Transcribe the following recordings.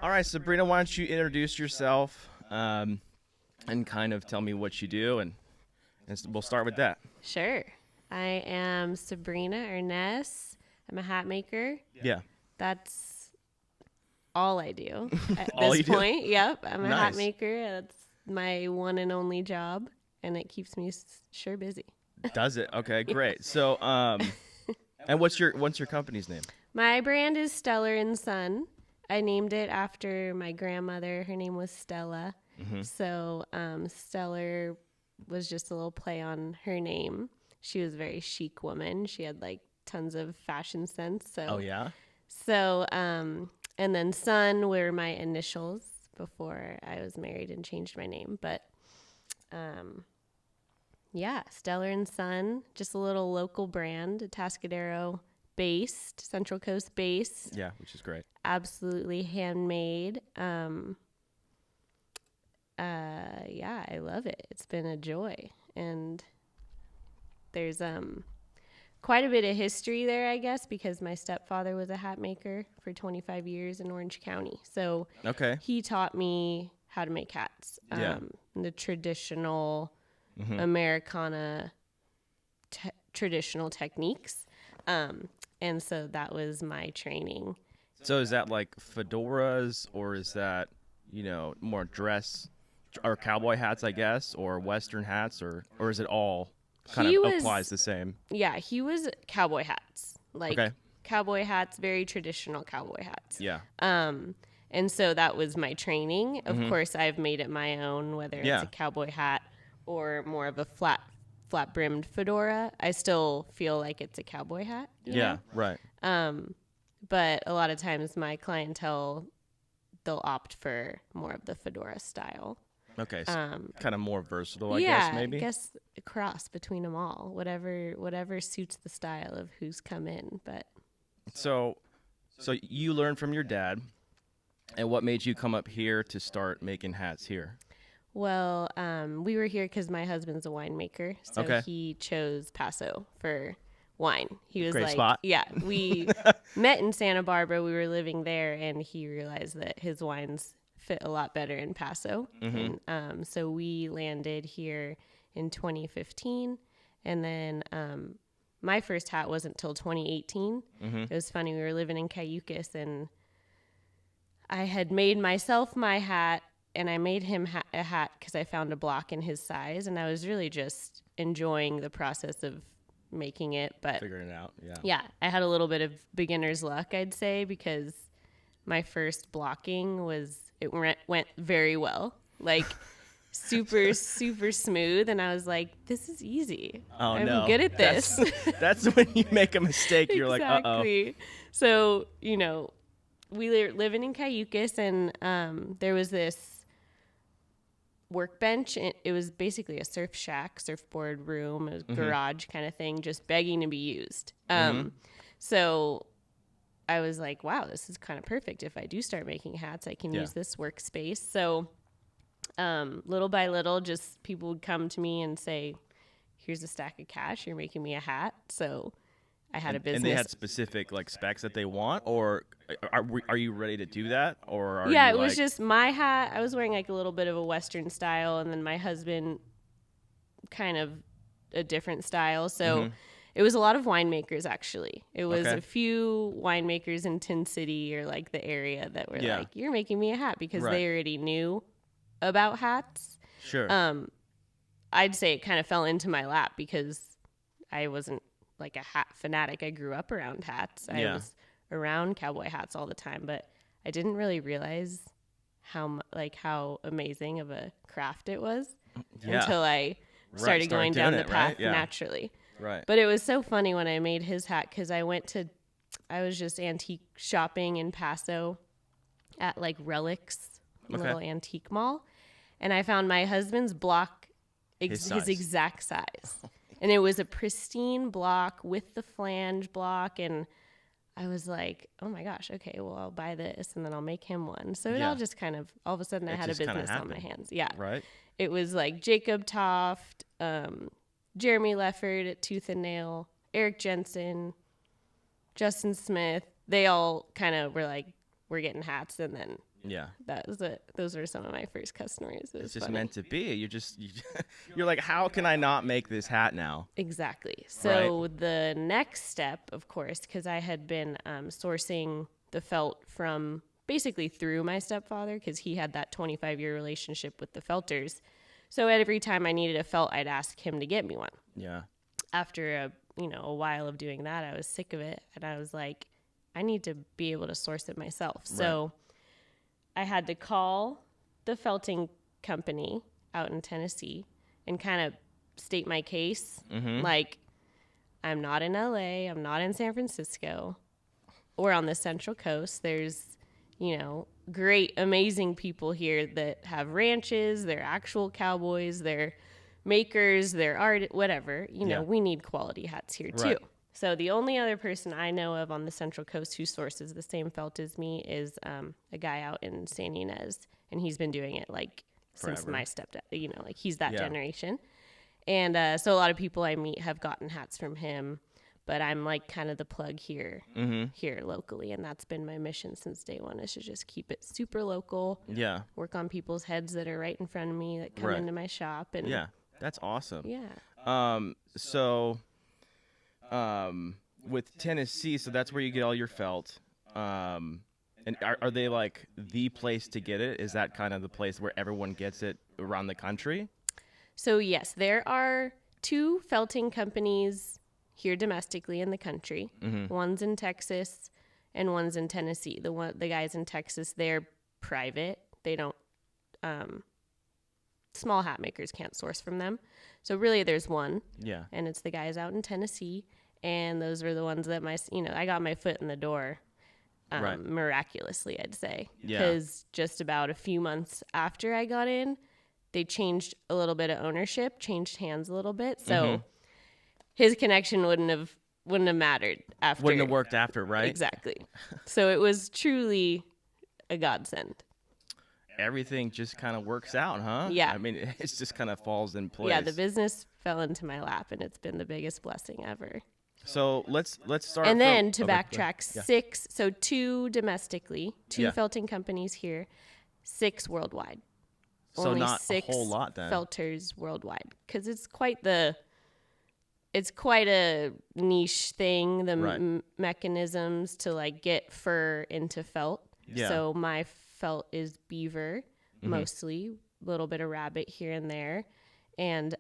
All right, Sabrina, why don't you introduce yourself and kind of tell me what you do, and we'll start with that. Sure. I am Sabreena or Ness. I'm a hat maker. Yeah. That's all I do at All this you do? point. Yep, I'm a hat Nice. maker. That's my one and only job, and it keeps me sure busy. Does it? Okay, great. So, and what's your company's name? My brand is Stellar and Son. I named it after my grandmother. Her name was Stella. So Stellar was just a little play on her name. She was a very chic woman. She had like tons of fashion sense. So Oh yeah. and then Son were my initials before I was married and changed my name. But yeah, Stellar and Son, just a little local brand, Atascadero based, Central Coast based, Yeah, which is great. absolutely handmade. Yeah, I love it. It's been a joy. And there's quite a bit of history there, I guess, because my stepfather was a hat maker for 25 years in Orange County. So Okay. he taught me how to make hats. Yeah. The traditional Americana traditional techniques. And so that was my training. So is that like fedoras, or is that more dress or cowboy hats, I guess, or Western hats, or is it all kind He of was- applies the same? Yeah, he was cowboy hats. Like Okay. cowboy hats, very traditional cowboy hats. Yeah. And so that was my training. Of course, I've made it my own, whether Yeah. it's a cowboy hat or more of a flat brimmed fedora. I still feel like it's a cowboy hat. you Yeah. know? Right. But a lot of times my clientele, they'll opt for more of the fedora style. Okay. So kind of more versatile, I yeah, guess, maybe. I guess a cross between them all, whatever suits the style of who's come in. But So you learned from your dad, and what made you come up here to start making hats here? well, we were here because my husband's a winemaker, so Okay. he chose Paso for wine. He was Great like, spot. yeah, we met in Santa Barbara. We were living there, and he realized that his wines fit a lot better in Paso. And so we landed here in 2015, and then my first hat wasn't until 2018. It was funny. We were living in Cayucas, and I had made myself my hat, and I made him a hat because I found a block in his size, and I was really just enjoying the process of making it. But Figuring it out. Yeah. yeah, I had a little bit of beginner's luck, I'd say, because my first blocking went very well, like super smooth, and I was like, this is easy. Oh, I'm no. good at this. That's when you make a mistake. You're like, uh-oh. Exactly. So, we were living in Cayucas, and there was this workbench. It was basically a surfboard room, a garage kind of thing, just begging to be used. So I was like, wow, this is kind of perfect. If I do start making hats, I can Yeah. use this workspace. So little by little, just people would come to me and say, here's a stack of cash. You're making me a hat. So I had a business. And they had specific like specs that they want, or are you ready to do that, or are Yeah, you it was like- just my hat. I was wearing like a little bit of a Western style, and then my husband kind of a different style. So it was a lot of winemakers, actually. It was Okay. a few winemakers in Tin City or like the area that were Yeah. like, you're making me a hat, because Right. they already knew about hats. Sure. I'd say it kind of fell into my lap because I wasn't like a hat fanatic. I grew up around hats. I Yeah. was around cowboy hats all the time, but I didn't really realize how amazing of a craft it was Yeah. until I started going doing down the it, path right? Yeah. naturally. Right. But it was so funny when I made his hat, because I was just antique shopping in Paso at like Relics, a Okay. little antique mall, and I found my husband's block, His his size. exact size. And it was a pristine block with the flange block, and I was like, oh my gosh, okay, well, I'll buy this, and then I'll make him one. So it Yeah. all just kind of, all of a sudden I It had a just kinda business on my happened. hands. Yeah. Right. It was like Jacob Toft, Jeremy Lefford at Tooth and Nail, Eric Jensen, Justin Smith. They all kind of were like, we're getting hats. And then Yeah. Those were some of my first customers. It was It's just funny. meant to be. You're like, how can I not make this hat now? Exactly. So the next step, of course, because I had been sourcing the felt from basically through my stepfather, because he had that 25-year relationship with the felters. So every time I needed a felt, I'd ask him to get me one. Yeah. After a while of doing that, I was sick of it, and I was like, I need to be able to source it myself. So I had to call the felting company out in Tennessee and kind of state my case. Like, I'm not in LA, I'm not in San Francisco, or on the Central Coast. There's, great, amazing people here that have ranches, they're actual cowboys, they're makers, they're art, whatever. We need quality hats here too. Right. So the only other person I know of on the Central Coast who sources the same felt as me is a guy out in San Ynez, and he's been doing it like since Forever. my stepdad. Like he's that Yeah. generation, and so a lot of people I meet have gotten hats from him. But I'm like kind of the plug here locally, and that's been my mission since day one, is to just keep it super local. Yeah. Work on people's heads that are right in front of me that come into my shop, and Yeah. That's awesome. yeah. So with Tennessee, so that's where you get all your felt. And are they like the place to get it? Is that kind of the place where everyone gets it around the country? So yes, there are 2 felting companies here domestically in the country. One's in Texas and one's in Tennessee. The guys in Texas, they're private. They don't small hat makers can't source from them. So really there's one. Yeah. And it's the guys out in Tennessee, and those were the ones that I got my foot in the door miraculously, I'd say. Yeah. Cuz just about a few months after I got in, they changed a little bit of ownership, changed hands a little bit. So his connection wouldn't have mattered after. Wouldn't have worked after, right? Exactly. So it was truly a godsend. Everything just kind of works out, huh? Yeah. I mean, it just kind of falls in place. Yeah, the business fell into my lap, and it's been the biggest blessing ever. So let's start. And then to okay, backtrack, 6, so 2 domestically, 2 felting companies here, 6 worldwide. So Only not 6 a whole lot then. felters worldwide, because it's quite a niche thing, the mechanisms to like get fur into felt. Yeah. So my felt is beaver mostly, a little bit of rabbit here and there, and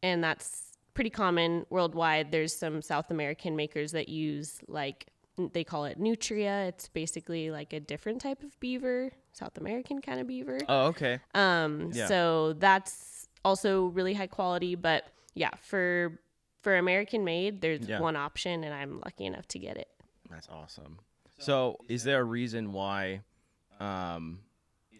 that's pretty common worldwide. There's some South American makers that use, like, they call it nutria. It's basically like a different type of beaver, South American kind of beaver. Oh, okay. So that's also really high quality, but yeah, for American made, there's one option, and I'm lucky enough to get it. That's awesome. So is there a reason why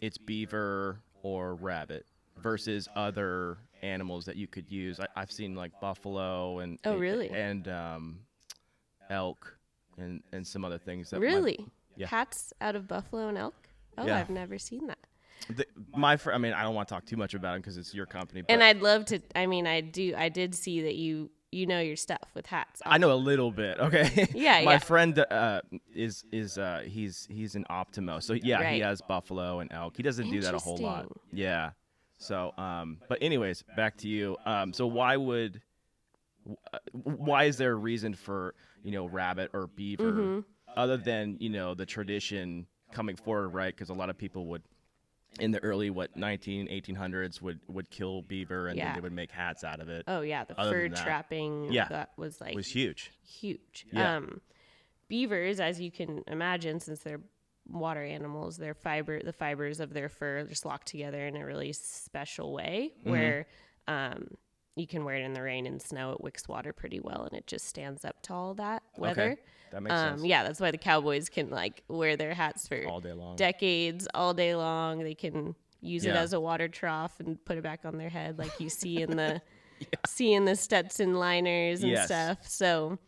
it's beaver or rabbit versus other animals that you could use? I've seen like buffalo and really? and elk and some other things that Really? Yeah. Hats out of buffalo and elk? Oh, Yeah. I've never seen that. I mean, I don't want to talk too much about it because it's your company. But And I'd love to. I mean, I did see that you know your stuff with hats. I know a little bit. Okay. Yeah, My yeah. friend is he's an Optimo, so yeah, Right. he has buffalo and elk. He doesn't do that a whole lot. Interesting. Yeah. So but anyways, back to you. So why is there a reason for rabbit or beaver other than the tradition coming forward, right? Because a lot of people would, in the early 1800s would kill beaver and then they would make hats out of it. Oh yeah, the Other fur than that, trapping. yeah, that was like was huge. huge. Yeah. Beavers, as you can imagine, since they're water animals, the fibers of their fur just locked together in a really special way where you can wear it in the rain and snow. It wicks water pretty well, and it just stands up to all that weather. Okay. That makes sense. Yeah, that's why the cowboys can like wear their hats for All day long. decades, all day long. They can use it Yeah. as a water trough and put it back on their head, like you see in the the Stetson liners and Yes. stuff. So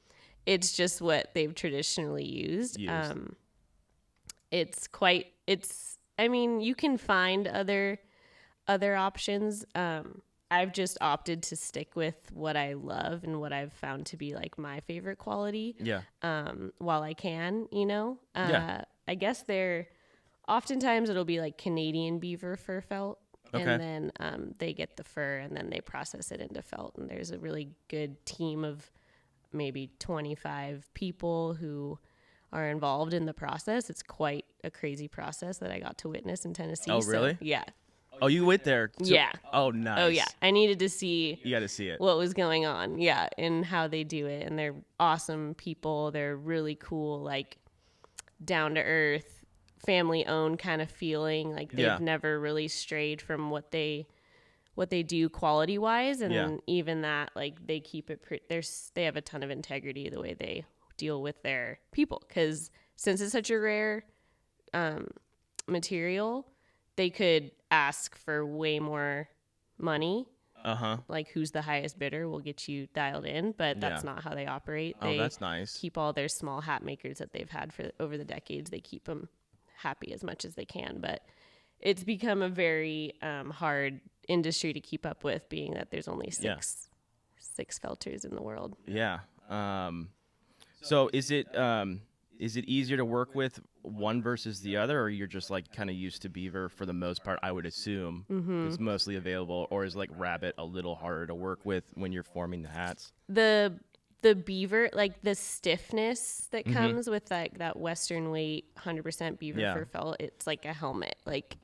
it's just what they've traditionally used. I mean, you can find other options. I've just opted to stick with what I love and what I've found to be like my favorite quality. Yeah. While I can, Yeah. I guess they're oftentimes it'll be like Canadian beaver fur felt. Okay. And then they get the fur and then they process it into felt. And there's a really good team of maybe 25 people who are involved in the process. It's quite a crazy process that I got to witness in Tennessee. Oh, really? So, yeah. Oh, you went there? Yeah. Oh, nice. Oh, yeah. I needed to see. You got to see it. What was going on. Yeah. And how they do it. And they're awesome people. They're really cool, like down to earth, family owned kind of feeling. Like they've never really strayed from what they do quality wise. And then even that, like they keep it, they have a ton of integrity the way they deal with their people. Cause since it's such a rare material, they could ask for way more money. Like who's the highest bidder will get you dialed in, but that's not how they operate. Oh, that's nice. Keep all their small hat makers that they've had for over the decades. They keep them happy as much as they can, but it's become a very hard industry to keep up with, being that there's only six felters in the world. Yeah. So is it easier to work with one versus the other, or you're just like kind of used to beaver for the most part? I would assume it's mostly available, or is like rabbit a little harder to work with when you're forming the hats? The beaver, like the stiffness that comes with like that Western weight 100% beaver fur felt, it's like a helmet. Like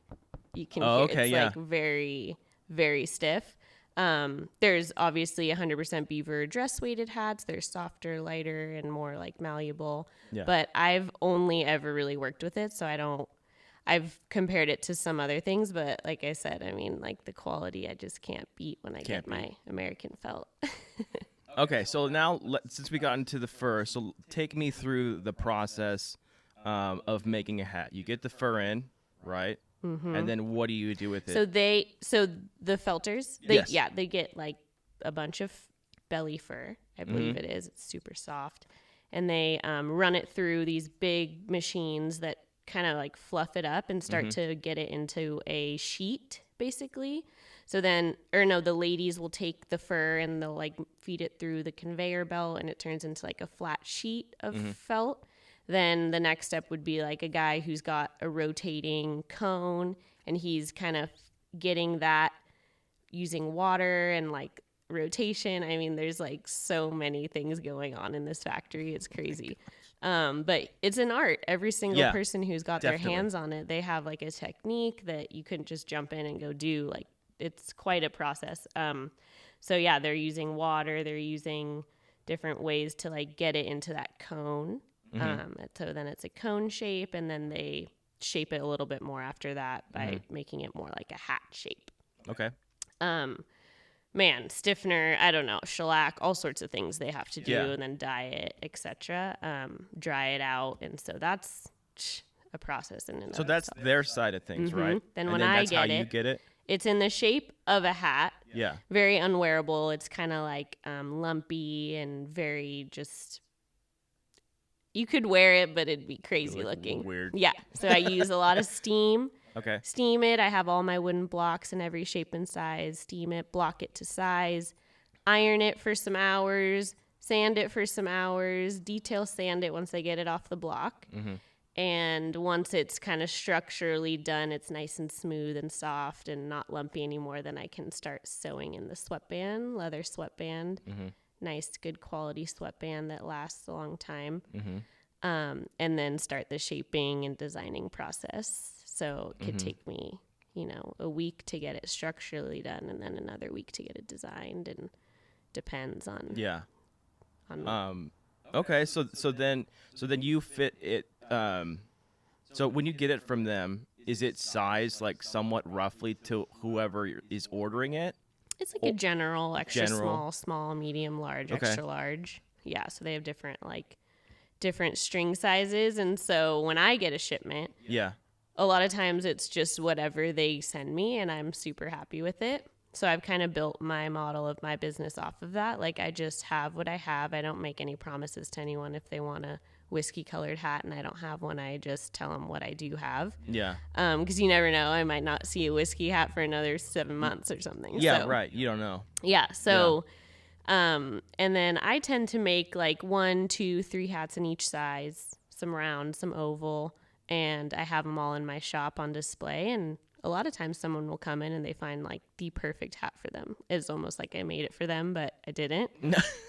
you can hear it's like very, very stiff. There's obviously 100% beaver dress weighted hats. They're softer, lighter, and more like malleable. Yeah. But I've only ever really worked with it, so I've compared it to some other things, but like I said, I mean, like the quality I just can't beat when I get my American felt. Okay, so now since we got into the fur, so take me through the process of making a hat. You get the fur in, right? And then what do you do with it? So the felters, they get like a bunch of belly fur, I believe it is. It's super soft, and they run it through these big machines that kind of like fluff it up and start to get it into a sheet, basically. So then, the ladies will take the fur and they'll like feed it through the conveyor belt and it turns into like a flat sheet of felt. Then the next step would be like a guy who's got a rotating cone and he's kind of getting that using water and like rotation. I mean, there's like so many things going on in this factory. It's crazy. But it's an art. Every single person who's got their hands on it, they have like a technique that you couldn't just jump in and go do. Like, it's quite a process. So yeah, they're using water. They're using different ways to like get it into that cone. So then it's a cone shape, and then they shape it a little bit more after that by making it more like a hat shape. Okay. Stiffener, I don't know, shellac, all sorts of things they have to do, and then dye it, etc. Dry it out, and so that's a process in and of So that's itself. Their side of things, right? Then and when then I that's how get you get it. It's in the shape of a hat. Yeah. Very unwearable. It's kind of like lumpy and very just. You could wear it, but it'd be crazy looking. Weird. Yeah. So I use a lot of steam. Okay. Steam it. I have all my wooden blocks in every shape and size. Steam it, block it to size, iron it for some hours, sand it for some hours, detail sand it once I get it off the block. And once it's kind of structurally done, it's nice and smooth and soft and not lumpy anymore, then I can start sewing in the sweatband, leather sweatband. Nice, good quality sweatband that lasts a long time. And then start the shaping and designing process. So it could take me, a week to get it structurally done, and then another week to get it designed, and depends on. Yeah. Okay. So then you fit it. So when you get it from them, is it sized like somewhat roughly to whoever is ordering it? It's like a general, extra small, medium, large, extra large. Yeah, so they have different string sizes, and so when I get a shipment, a lot of times it's just whatever they send me, and I'm super happy with it. So I've kind of built my model of my business off of that. Like, I just have what I have. I don't make any promises to anyone if they want a whiskey colored hat and I don't have one. I just tell them what I do have. Yeah. Because you never know. I might not see a whiskey hat for another 7 months or something. Yeah, so, right. You don't know. Yeah. So, and then I tend to make like 1, 2, 3 hats in each size, some round, some oval, and I have them all in my shop on display. And a lot of times someone will come in and they find like the perfect hat for them. It's almost like I made it for them, but I didn't.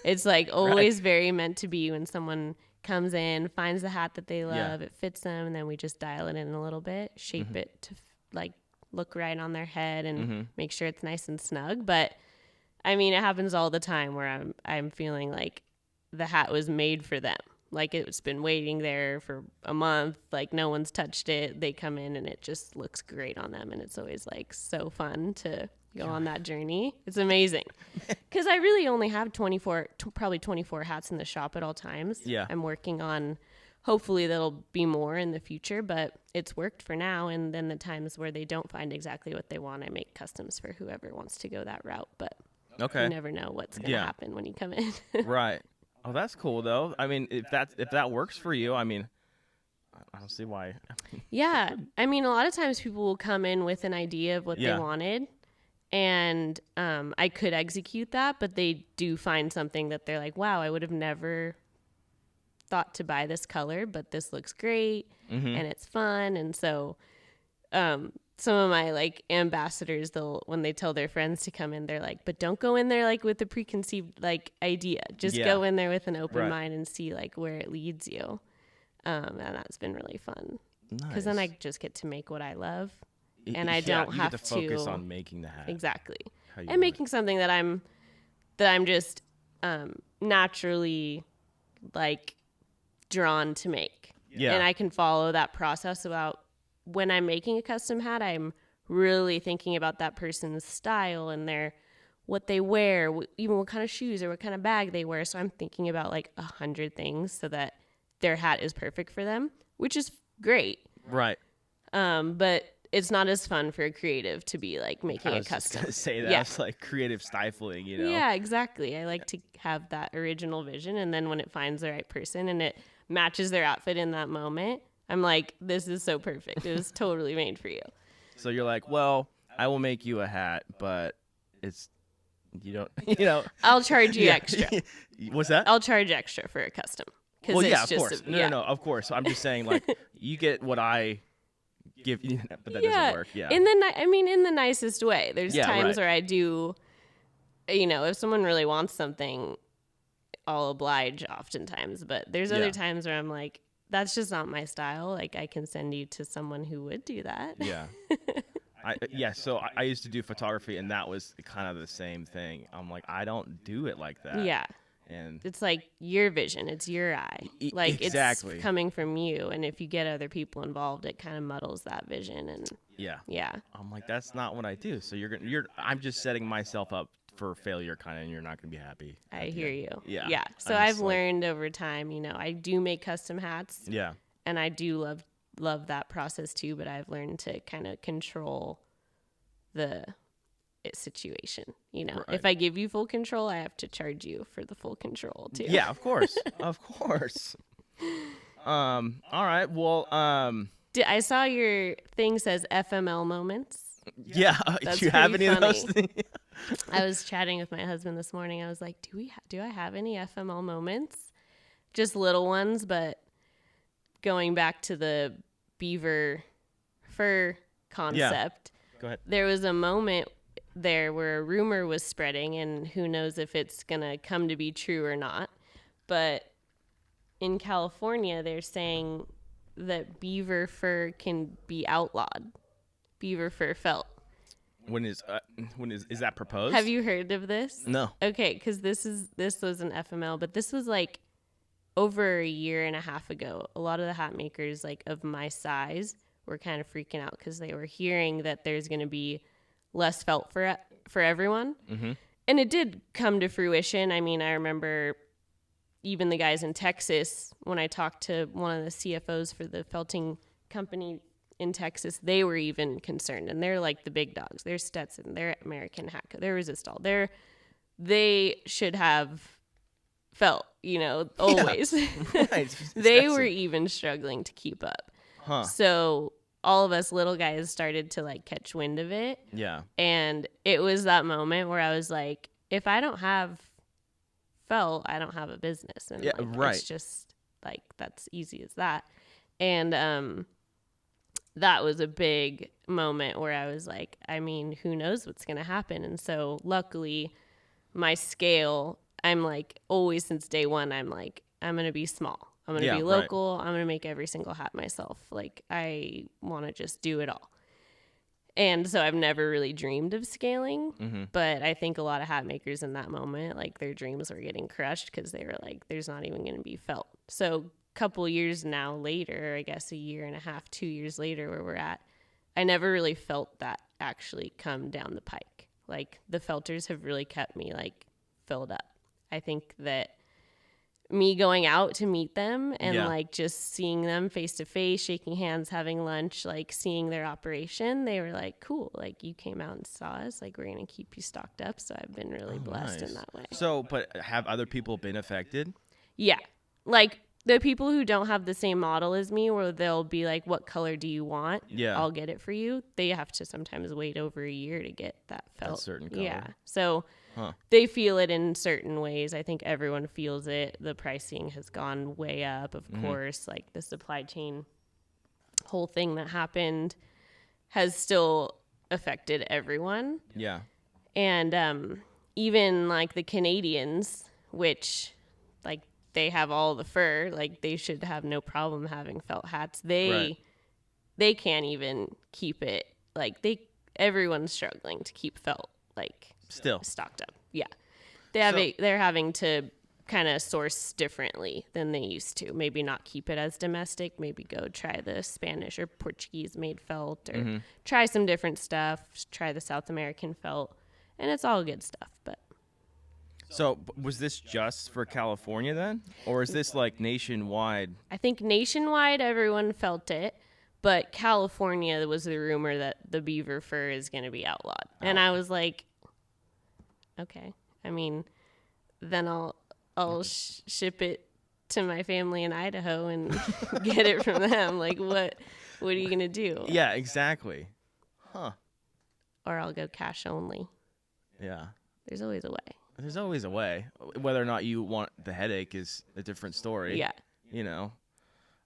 It's like always very meant to be when someone comes in, finds the hat that they love, it fits them, and then we just dial it in a little bit, shape it to like look right on their head and make sure it's nice and snug. But I mean, it happens all the time where I'm feeling like the hat was made for them. Like it's been waiting there for a month, like no one's touched it. They come in and it just looks great on them. And it's always like so fun to go on that journey. It's amazing. Because I really only have probably 24 hats in the shop at all times. Yeah. I'm working on, hopefully there'll be more in the future, but it's worked for now. And then the times where they don't find exactly what they want, I make customs for whoever wants to go that route. But you never know what's going to happen when you come in. Right. Oh, that's cool though. I mean, if that works for you, I mean, I don't see why. Yeah. I mean, a lot of times people will come in with an idea of what they wanted, and I could execute that, but they do find something that they're like, wow, I would have never thought to buy this color, but this looks great and it's fun. And so some of my like ambassadors, when they tell their friends to come in, they're like, but don't go in there like with a preconceived like idea. Just go in there with an open mind and see like where it leads you. And that's been really fun. Because then I just get to make what I love, and I don't have to focus on making the hat. Exactly. And making something that I'm just naturally like drawn to make. Yeah. And I can follow that process about when I'm making a custom hat. I'm really thinking about that person's style and what they wear, even what kind of shoes or what kind of bag they wear. So I'm thinking about like 100 things so that their hat is perfect for them, which is great. Right. But it's not as fun for a creative to be like making a custom. I was just gonna say that. It's like creative stifling, you know? Yeah, exactly. I like to have that original vision, and then when it finds the right person and it matches their outfit in that moment, I'm like, this is so perfect. It was totally made for you. So you're like, well, I will make you a hat, but you don't, you know. I'll charge you extra. What's that? I'll charge extra for a custom. Well, yeah, of course. No, of course. I'm just saying, like, you get what I give you, but that doesn't work. Yeah. In the nicest way. There's times where I do, if someone really wants something, I'll oblige oftentimes. But there's other times where I'm like, that's just not my style. Like, I can send you to someone who would do that. Yeah. So I used to do photography, and that was kind of the same thing. I'm like, I don't do it like that. Yeah. And it's like your vision. It's your eye. Like, exactly. It's coming from you. And if you get other people involved, it kind of muddles that vision. And yeah. I'm like, that's not what I do. So I'm just setting myself up for failure, kind of, and you're not going to be happy. I hear you. Yeah. So I've learned over time, I do make custom hats. Yeah. And I do love that process too, but I've learned to kind of control the situation. Right. If I give you full control, I have to charge you for the full control too. Yeah, of course. Of course. All right. Well, I saw your thing says FML moments. Yeah. Do you have any funny. Of those things? I was chatting with my husband this morning. I was like, do I have any FML moments? Just little ones, but going back to the beaver fur concept, Go ahead. There was a moment there where a rumor was spreading, and who knows if it's going to come to be true or not. But in California, they're saying that beaver fur can be outlawed. Beaver fur felt. When is that proposed? Have you heard of this? No. Okay, because this was an FML, but this was like over a year and a half ago. A lot of the hat makers like of my size were kind of freaking out because they were hearing that there's going to be less felt for everyone. Mm-hmm. And it did come to fruition. I mean, I remember even the guys in Texas, when I talked to one of the CFOs for the felting company in Texas, they were even concerned. And they're like the big dogs. They're Stetson. They're American Hatco. They're Resistol. They should have felt, always. Yeah. Right. They were even struggling to keep up. Huh. So all of us little guys started to like catch wind of it. Yeah. And it was that moment where I was like, if I don't have felt, I don't have a business. And right. It's just like, that's easy as that. And that was a big moment where I was like, I mean, who knows what's going to happen? And so luckily my scale, I'm like always since day one, I'm like, I'm going to be small. I'm going to be local. Right. I'm going to make every single hat myself. Like I want to just do it all. And so I've never really dreamed of scaling, but I think a lot of hat makers in that moment, like their dreams were getting crushed because they were like, there's not even going to be felt. So a couple years now later, I guess a year and a half, 2 years later where we're at, I never really felt that actually come down the pike. Like the felters have really kept me like filled up. I think that me going out to meet them and like just seeing them face to face, shaking hands, having lunch, like seeing their operation, they were like, cool, like you came out and saw us, like we're going to keep you stocked up. So I've been really blessed in that way. So, but have other people been affected? Yeah. Like the people who don't have the same model as me, where they'll be like, what color do you want? Yeah. I'll get it for you. They have to sometimes wait over a year to get that felt. That certain color. Yeah. So they feel it in certain ways. I think everyone feels it. The pricing has gone way up, of course. Like the supply chain whole thing that happened has still affected everyone. Yeah. And even like the Canadians, which like they have all the fur, like they should have no problem having felt hats. They can't even keep it. Like everyone's struggling to keep felt like still stocked up. Yeah. They're having to kind of source differently than they used to. Maybe not keep it as domestic, maybe go try the Spanish or Portuguese made felt or try some different stuff, try the South American felt, and it's all good stuff. But so was this just for California then? Or is this like nationwide? I think nationwide everyone felt it, but California was the rumor that the beaver fur is going to be outlawed. And I was like, okay. I mean, then I'll ship it to my family in Idaho and get it from them. Like, what are you going to do? Yeah, exactly. Huh. Or I'll go cash only. Yeah. There's always a way. There's always a way. Whether or not you want the headache is a different story. Yeah. You know.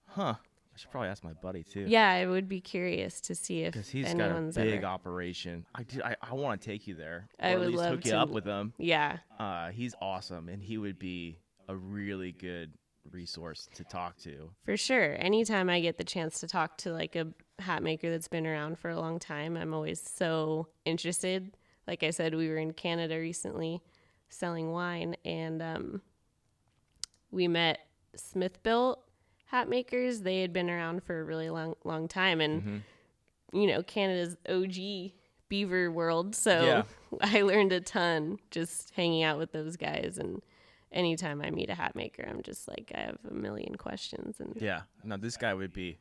Huh. I should probably ask my buddy, too. Yeah, I would be curious to see if because he's got a big operation. I want to take you there. I would at least love hook you up with him. Yeah. He's awesome, and he would be a really good resource to talk to. For sure. Anytime I get the chance to talk to like a hat maker that's been around for a long time, I'm always so interested. Like I said, we were in Canada recently selling wine, and we met Smith-Built hat makers. They had been around for a really long time, and you know, Canada's OG beaver world, so I learned a ton just hanging out with those guys. And anytime I meet a hat maker, I'm just like, I have a million questions. And no, this would be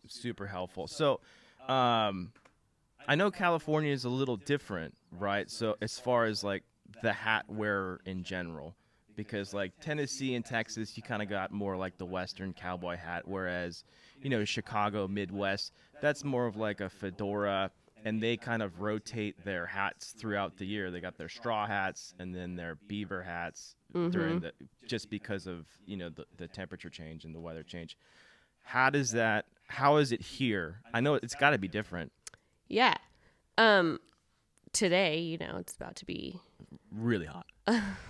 super helpful. So I know California is a little different, right? So as far as like the hat wearer in general, because like Tennessee and Texas, you kind of got more like the Western cowboy hat, whereas, you know, Chicago, Midwest, that's more of like a fedora, and they kind of rotate their hats throughout the year. They got their straw hats and then their beaver hats just because of, you know, the temperature change and the weather change. How is it here? I know it's got to be different. Yeah. Today, you know, it's about to be really hot.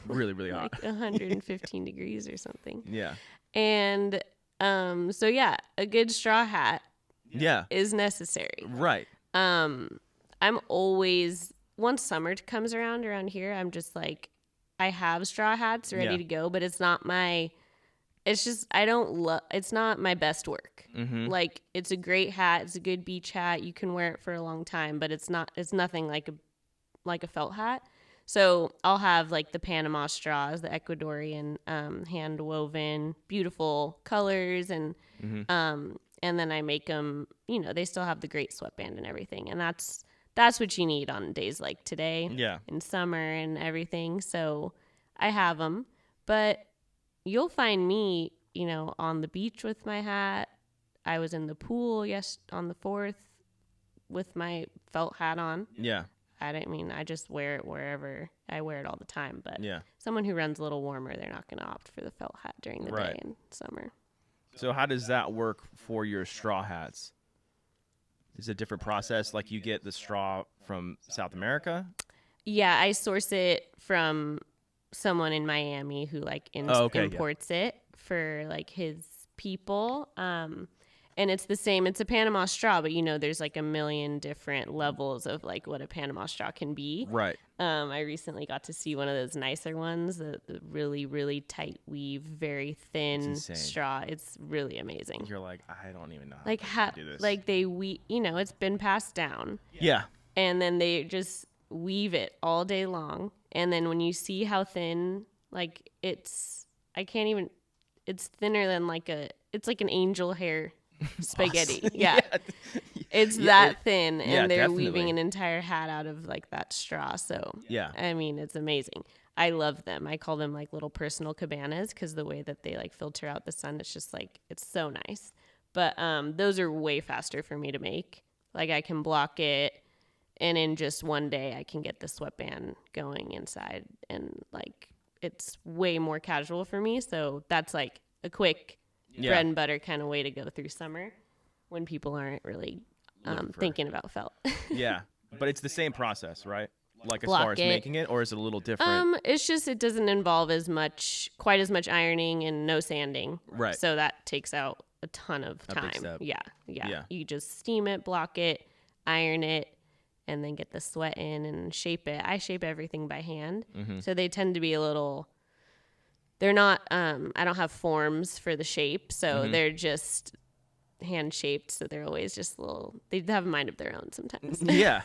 Really, really hot. Like 115 degrees or something. Yeah. And so yeah, a good straw hat is necessary. Right. I'm always, once summer comes around here, I'm just like, I have straw hats ready to go, but it's not my it's not my best work. Like, it's a great hat. It's a good beach hat. You can wear it for a long time, but it's nothing like a felt hat. So I'll have like the Panama straws, the Ecuadorian, hand woven, beautiful colors. And then I make them, you know, they still have the great sweatband and everything. And that's what you need on days like today in summer and everything. So I have them, but you'll find me, you know, on the beach with my hat. I was in the pool on the 4th with my felt hat on. Yeah. I just wear it wherever. I wear it all the time, but someone who runs a little warmer, they're not going to opt for the felt hat during the day in summer. So how does that work for your straw hats? Is it a different process? Like you get the straw from South America? Yeah, I source it from someone in Miami who like imports it for like his people. And it's the same. It's a Panama straw, but there's like a million different levels of like what a Panama straw can be. Right. I recently got to see one of those nicer ones, the really, really tight weave, very thin straw. It's really amazing. You're like, I don't even know how to do this. Like it's been passed down. Yeah. And then they just weave it all day long. And then when you see how thin, like it's thinner than it's like an angel hair spaghetti. Awesome. Yeah. It's that thin, and they're definitely weaving an entire hat out of like that straw. So yeah, I mean, it's amazing. I love them. I call them like little personal cabanas because the way that they like filter out the sun, it's just like, it's so nice. But those are way faster for me to make. Like I can block it, and in just one day I can get the sweatband going inside, and like it's way more casual for me. So that's like a quick bread and butter kind of way to go through summer when people aren't really thinking about felt. Yeah, but it's the same process, right? Like as far as making it, or is it a little different? It's just it doesn't involve quite as much ironing and no sanding. Right. So that takes out a ton of time. Big step. Yeah. You just steam it, block it, iron it, and then get the sweat in and shape it. I shape everything by hand, so they tend to be a little. They're not. I don't have forms for the shape, so they're just hand shaped. So they're always just little. They have a mind of their own sometimes. Yeah,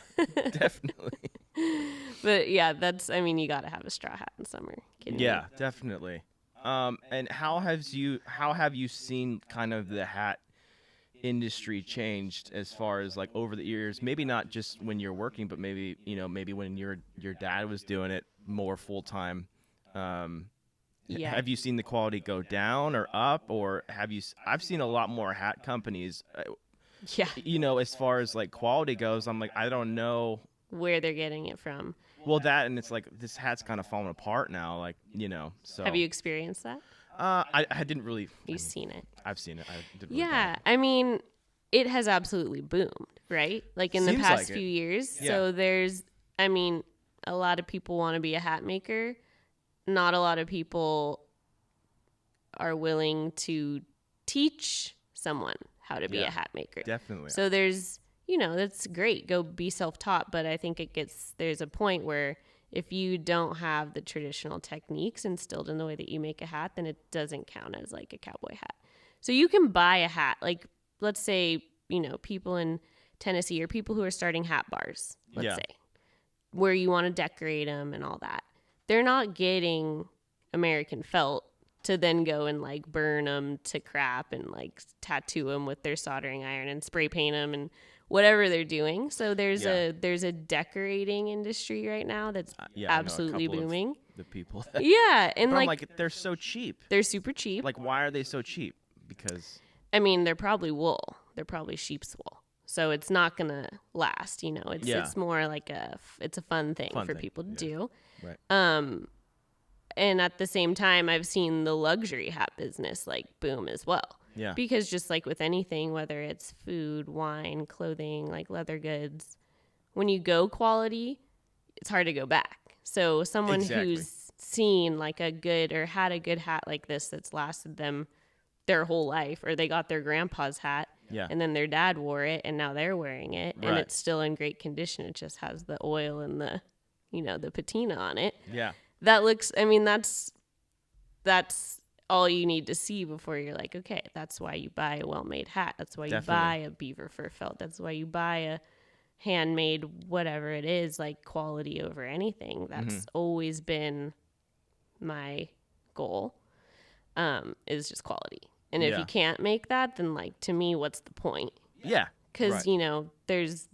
definitely. But yeah, you got to have a straw hat in summer. Yeah, definitely. And how have you seen kind of the hat industry changed as far as like over the years? Maybe not just when you're working, but maybe when your dad was doing it more full time. Yeah. Have you seen the quality go down or up, or I've seen a lot more hat companies. Yeah. As far as like quality goes, I'm like, I don't know where they're getting it from. Well, that, and it's like this hat's kind of falling apart now, like, so. Have you experienced that? I didn't really. You've seen it. I've seen it. I didn't really yeah. I mean, it has absolutely boomed, right? Like in the past few years. Yeah. So there's, a lot of people want to be a hat maker. Not a lot of people are willing to teach someone how to be a hat maker. Definitely. So there's, that's great. Go be self-taught. But I think there's a point where if you don't have the traditional techniques instilled in the way that you make a hat, then it doesn't count as like a cowboy hat. So you can buy a hat, like let's say, people in Tennessee or people who are starting hat bars, let's say, where you want to decorate them and all that. They're not getting American felt to then go and like burn them to crap and like tattoo them with their soldering iron and spray paint them and whatever they're doing. So there's a decorating industry right now that's absolutely booming. The people. And but like, I'm like, they're so cheap. They're super cheap. Like, why are they so cheap? Because they're probably wool. They're probably sheep's wool. So it's not gonna last. It's more like it's a fun thing for people to do. Right. And at the same time, I've seen the luxury hat business like boom as well. Yeah. Because just like with anything, whether it's food, wine, clothing, like leather goods, when you go quality, it's hard to go back. So someone who's seen like a good or had a good hat like this that's lasted them their whole life, or they got their grandpa's hat and then their dad wore it and now they're wearing it and it's still in great condition. It just has the oil and the, the patina on it. Yeah. That looks, that's all you need to see before you're like, okay, that's why you buy a well-made hat. That's why you buy a beaver fur felt. That's why you buy a handmade, whatever it is, like quality over anything. That's always been my goal, is just quality. And if you can't make that, then like, to me, what's the point? Yeah. Because, there's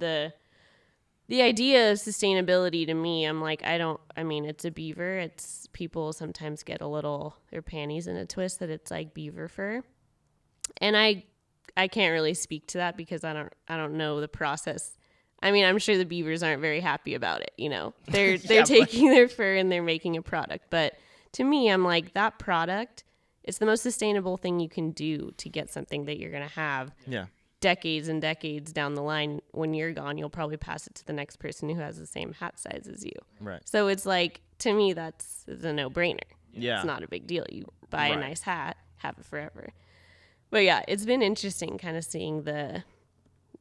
the idea of sustainability to me. I'm like, it's a beaver. It's people sometimes get their panties in a twist that it's like beaver fur. And I can't really speak to that because I don't know the process. I'm sure the beavers aren't very happy about it. They're taking their fur and they're making a product. But to me, I'm like, that product, it's the most sustainable thing you can do to get something that you're going to have decades and decades down the line, when you're gone, you'll probably pass it to the next person who has the same hat size as you. Right. So it's like, to me, it's a no-brainer. Yeah. It's not a big deal. You buy a Right. nice hat, have it forever. But yeah, it's been interesting kind of seeing the,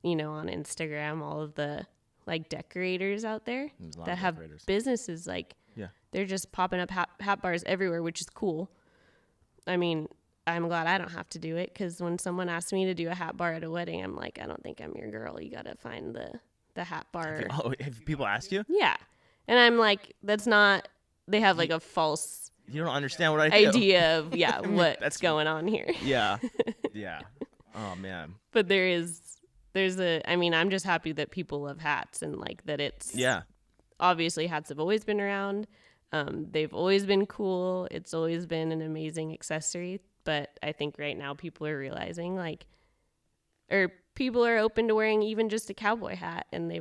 on Instagram, all of the like decorators out there that have businesses like, they're just popping up hat bars everywhere, which is cool. I mean, I'm glad I don't have to do it, because when someone asks me to do a hat bar at a wedding, I'm like, I don't think I'm your girl. You got to find the hat bar. Have people asked you? Yeah. And I'm like, that's not, they have like a false You don't understand what I do. idea of, what's going on here. Yeah. Yeah. Oh, man. But I'm just happy that people love hats, and like that it's, obviously hats have always been around. They've always been cool. It's always been an amazing accessory. But I think right now people are realizing or people are open to wearing even just a cowboy hat, and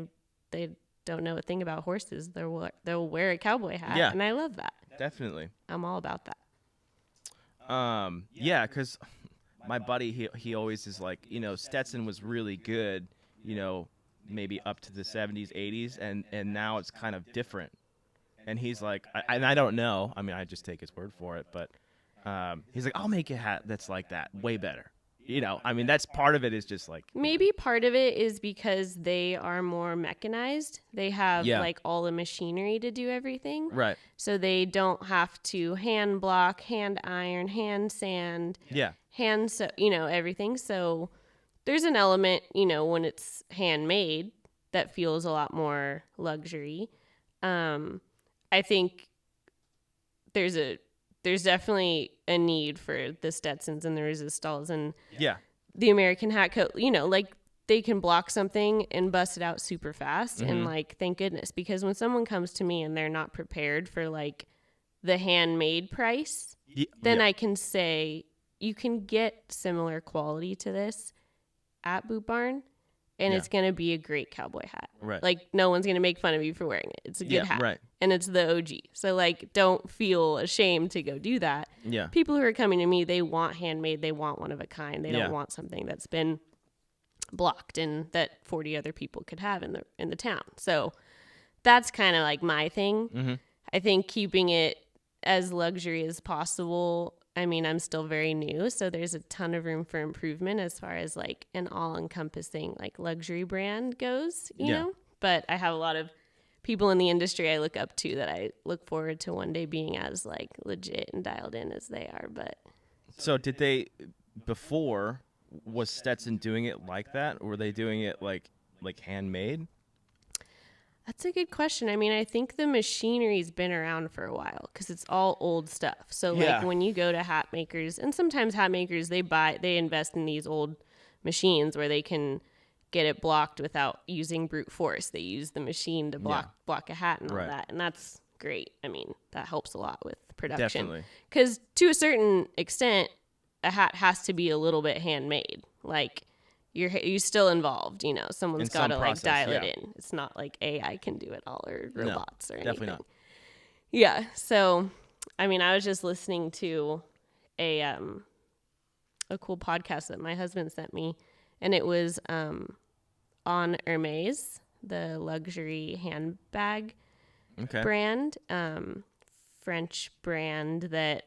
they don't know a thing about horses. They'll wear a cowboy hat. Yeah. And I love that. Definitely. I'm all about that. Yeah, because my buddy, he always is like, Stetson was really good, maybe up to the 70s, 80s, and now it's kind of different. And he's like, I don't know. I mean, I just take his word for it, but he's like, I'll make a hat that's like that, way better. I mean, that's part of it is just like... Maybe part of it is because they are more mechanized. They have like all the machinery to do everything. Right. So they don't have to hand block, hand iron, hand sand, everything. So there's an element, when it's handmade that feels a lot more luxury. I think there's definitely a need for the Stetsons and the Resistals and the American hat coat, like they can block something and bust it out super fast. Mm-hmm. And like, thank goodness, because when someone comes to me and they're not prepared for like the handmade price, then I can say, you can get similar quality to this at Boot Barn, and it's going to be a great cowboy hat. Right. Like, no one's going to make fun of you for wearing it. It's a good hat. Right. And it's the OG. So, like, don't feel ashamed to go do that. Yeah. People who are coming to me, they want handmade. They want one of a kind. They don't want something that's been blocked and that 40 other people could have in the town. So, that's kind of like my thing. Mm-hmm. I think keeping it as luxury as possible. I mean, I'm still very new, so there's a ton of room for improvement as far as like an all-encompassing like luxury brand goes, you know? But I have a lot of people in the industry I look up to that I look forward to one day being as like legit and dialed in as they are. But so did they before, was Stetson doing it like that, or were they doing it like handmade? That's a good question. I mean, I think the machinery's been around for a while because it's all old stuff. So like when you go to hat makers, and sometimes hat makers, they invest in these old machines where they can get it blocked without using brute force. They use the machine to block a hat and all that. And that's great. I mean, that helps a lot with production. Definitely. Because to a certain extent, a hat has to be a little bit handmade. Like, you're still involved, you know. Someone's got to like dial it in. It's not like AI can do it all, or robots or anything. Definitely not. Yeah. So, I mean, I was just listening to a cool podcast that my husband sent me, and it was on Hermes, the luxury handbag brand, French brand that.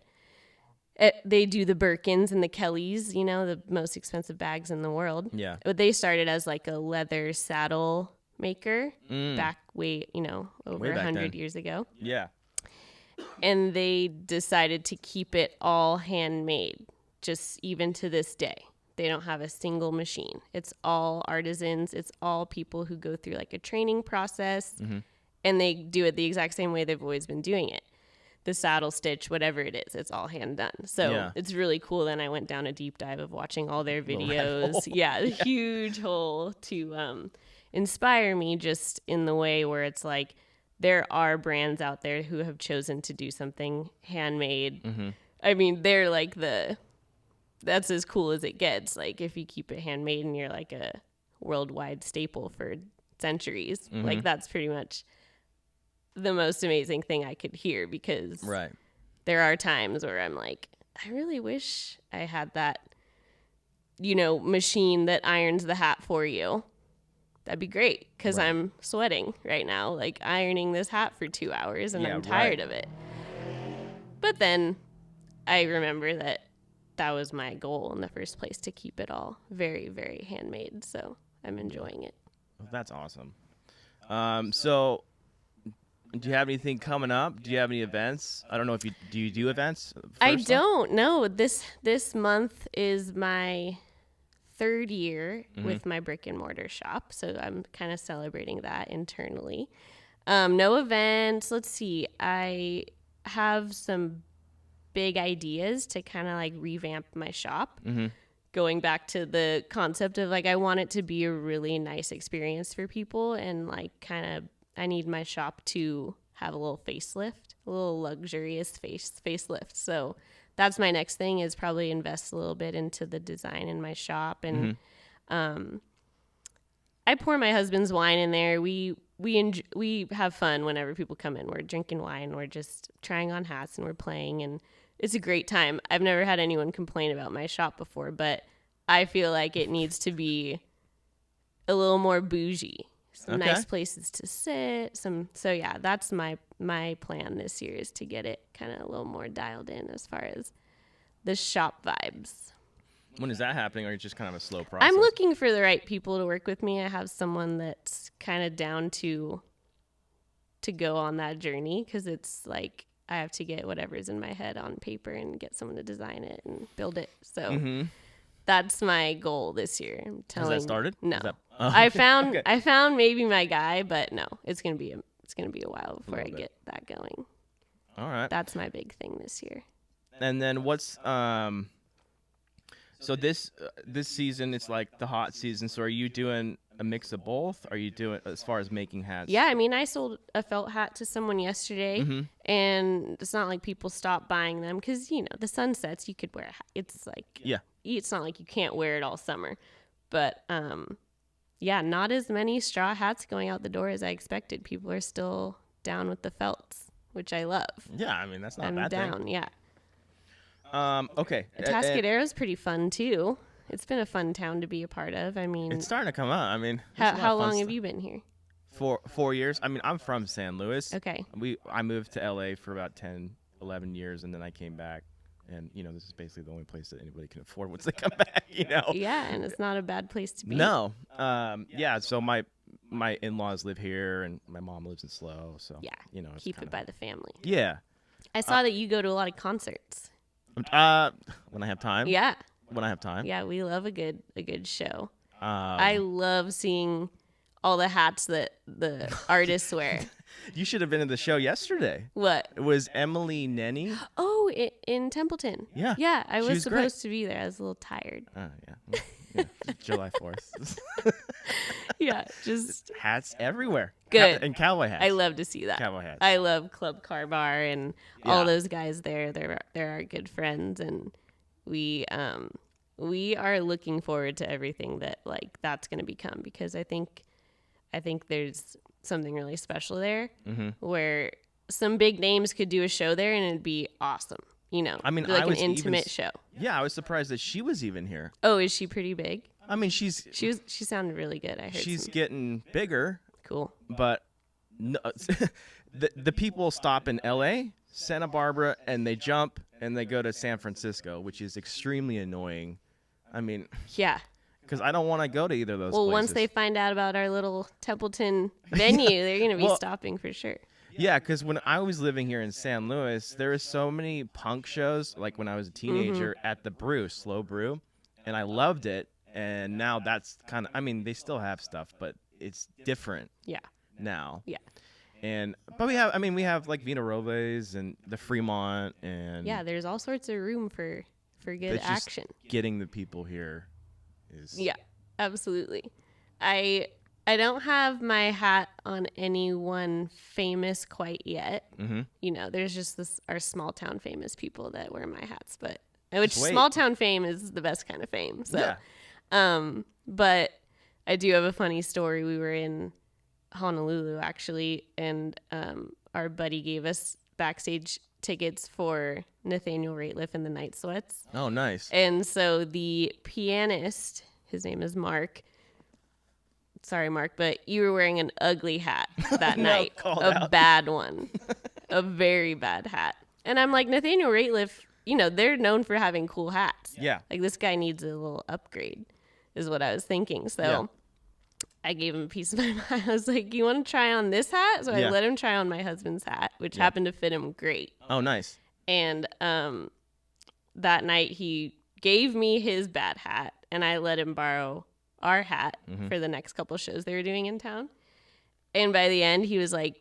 They do the Birkins and the Kellys, you know, the most expensive bags in the world. Yeah. But they started as like a leather saddle maker back over 100 years ago. Yeah. And they decided to keep it all handmade, just even to this day. They don't have a single machine. It's all artisans. It's all people who go through like a training process, and they do it the exact same way they've always been doing it. The saddle stitch, whatever it is, it's all hand done. So it's really cool. Then I went down a deep dive of watching all their videos. Huge hole to inspire me, just in the way where it's like there are brands out there who have chosen to do something handmade. I mean, they're like that's as cool as it gets. Like if you keep it handmade and you're like a worldwide staple for centuries, like that's pretty much the most amazing thing I could hear, because there are times where I'm like, I really wish I had that machine that irons the hat for you. That'd be great because Right. I'm sweating right now, like ironing this hat for 2 hours and I'm tired of it. But then I remember that was my goal in the first place, to keep it all very, very handmade. So I'm enjoying it. Well, that's awesome. So do you have anything coming up? Do you have any events? I don't know if you do events? I don't know. This month is my 3rd year with my brick and mortar shop, so I'm kind of celebrating that internally. No events. Let's see. I have some big ideas to kind of like revamp my shop. Going back to the concept of like, I want it to be a really nice experience for people, and like kind of I need my shop to have a little facelift, a little luxurious facelift. So that's my next thing, is probably invest a little bit into the design in my shop. And I pour my husband's wine in there. We have fun whenever people come in. We're drinking wine, we're just trying on hats, and we're playing, and it's a great time. I've never had anyone complain about my shop before, but I feel like it needs to be a little more bougie. Some nice places to sit. So yeah, that's my plan this year, is to get it kind of a little more dialed in as far as the shop vibes. When is that happening, or is it just kind of a slow process? I'm looking for the right people to work with me. I have someone that's kind of down to go on that journey, because it's like I have to get whatever's in my head on paper and get someone to design it and build it. So that's my goal this year. Has that started? No. I found maybe my guy, but no, it's gonna be a while before I get that going. All right. That's my big thing this year. And then what's so this season, it's like the hot season. So are you doing a mix of both? Are you doing, as far as making hats? Yeah, I mean, I sold a felt hat to someone yesterday, and it's not like people stop buying them, because the sun sets. You could wear a hat. It's like it's not like you can't wear it all summer, but yeah, not as many straw hats going out the door as I expected. People are still down with the felts, which I love. Yeah, I mean, that's not a bad down, thing. yeah. Okay. Atascadero is pretty fun too. It's been a fun town to be a part of. I mean, it's starting to come out. I mean, how long have you been here? 4 years. I mean, I'm from San Luis. Okay. I moved to LA for about 10, 11 years, and then I came back. And, this is basically the only place that anybody can afford once they come back, Yeah, and it's not a bad place to be. No. Yeah, so my in-laws live here, and my mom lives in SLO. So, yeah, it's keep it by the family. Yeah. I saw that you go to a lot of concerts. When I have time. Yeah. When I have time. Yeah, we love a good show. I love seeing all the hats that the artists wear. You should have been in the show yesterday. What? It was Emily Nenny. Oh, in Templeton. Yeah. Yeah, I was supposed great. to be there. I was a little tired. Yeah. July 4th. Yeah, just hats everywhere. Good. And cowboy hats. I love to see that. Cowboy hats. I love Club Car Bar and all those guys there. They're our good friends, and we are looking forward to everything that's going to become, because I think there's something really special there, where some big names could do a show there and it'd be awesome. I mean, like an intimate show. Yeah, I was surprised that she was even here. Oh, is she pretty big? I mean, she sounded really good. I heard she's getting bigger. Cool. But no, the people stop in LA, Santa Barbara, and they jump and they go to San Francisco, which is extremely annoying. I mean, yeah. Because I don't want to go to either of those places. Once they find out about our little Templeton venue, they're going to be stopping for sure. Yeah, because when I was living here in San Luis, there were so many punk shows, like when I was a teenager, at the Brew, Slow Brew, and I loved it. And now that's kind of, I mean, they still have stuff, but it's different now. Yeah. But we have like Vina Robles and the Fremont, and yeah, there's all sorts of room for good action. Getting the people here is absolutely. I don't have my hat on anyone famous quite yet. There's just our small town famous people that wear my hats, but small town fame is the best kind of fame. So, but I do have a funny story. We were in Honolulu actually, and our buddy gave us backstage tickets for Nathaniel Rateliff and the Night Sweats. Oh, nice. And so the pianist, his name is Mark. Sorry, Mark, but you were wearing an ugly hat that night. Bad one. A very bad hat. And I'm like, Nathaniel Rateliff, they're known for having cool hats. Yeah. Like, this guy needs a little upgrade, is what I was thinking. So I gave him a piece of my mind. I was like, you want to try on this hat? So I let him try on my husband's hat, which happened to fit him great. Oh, nice. And that night he gave me his bad hat, and I let him borrow our hat for the next couple shows they were doing in town. And by the end, he was like,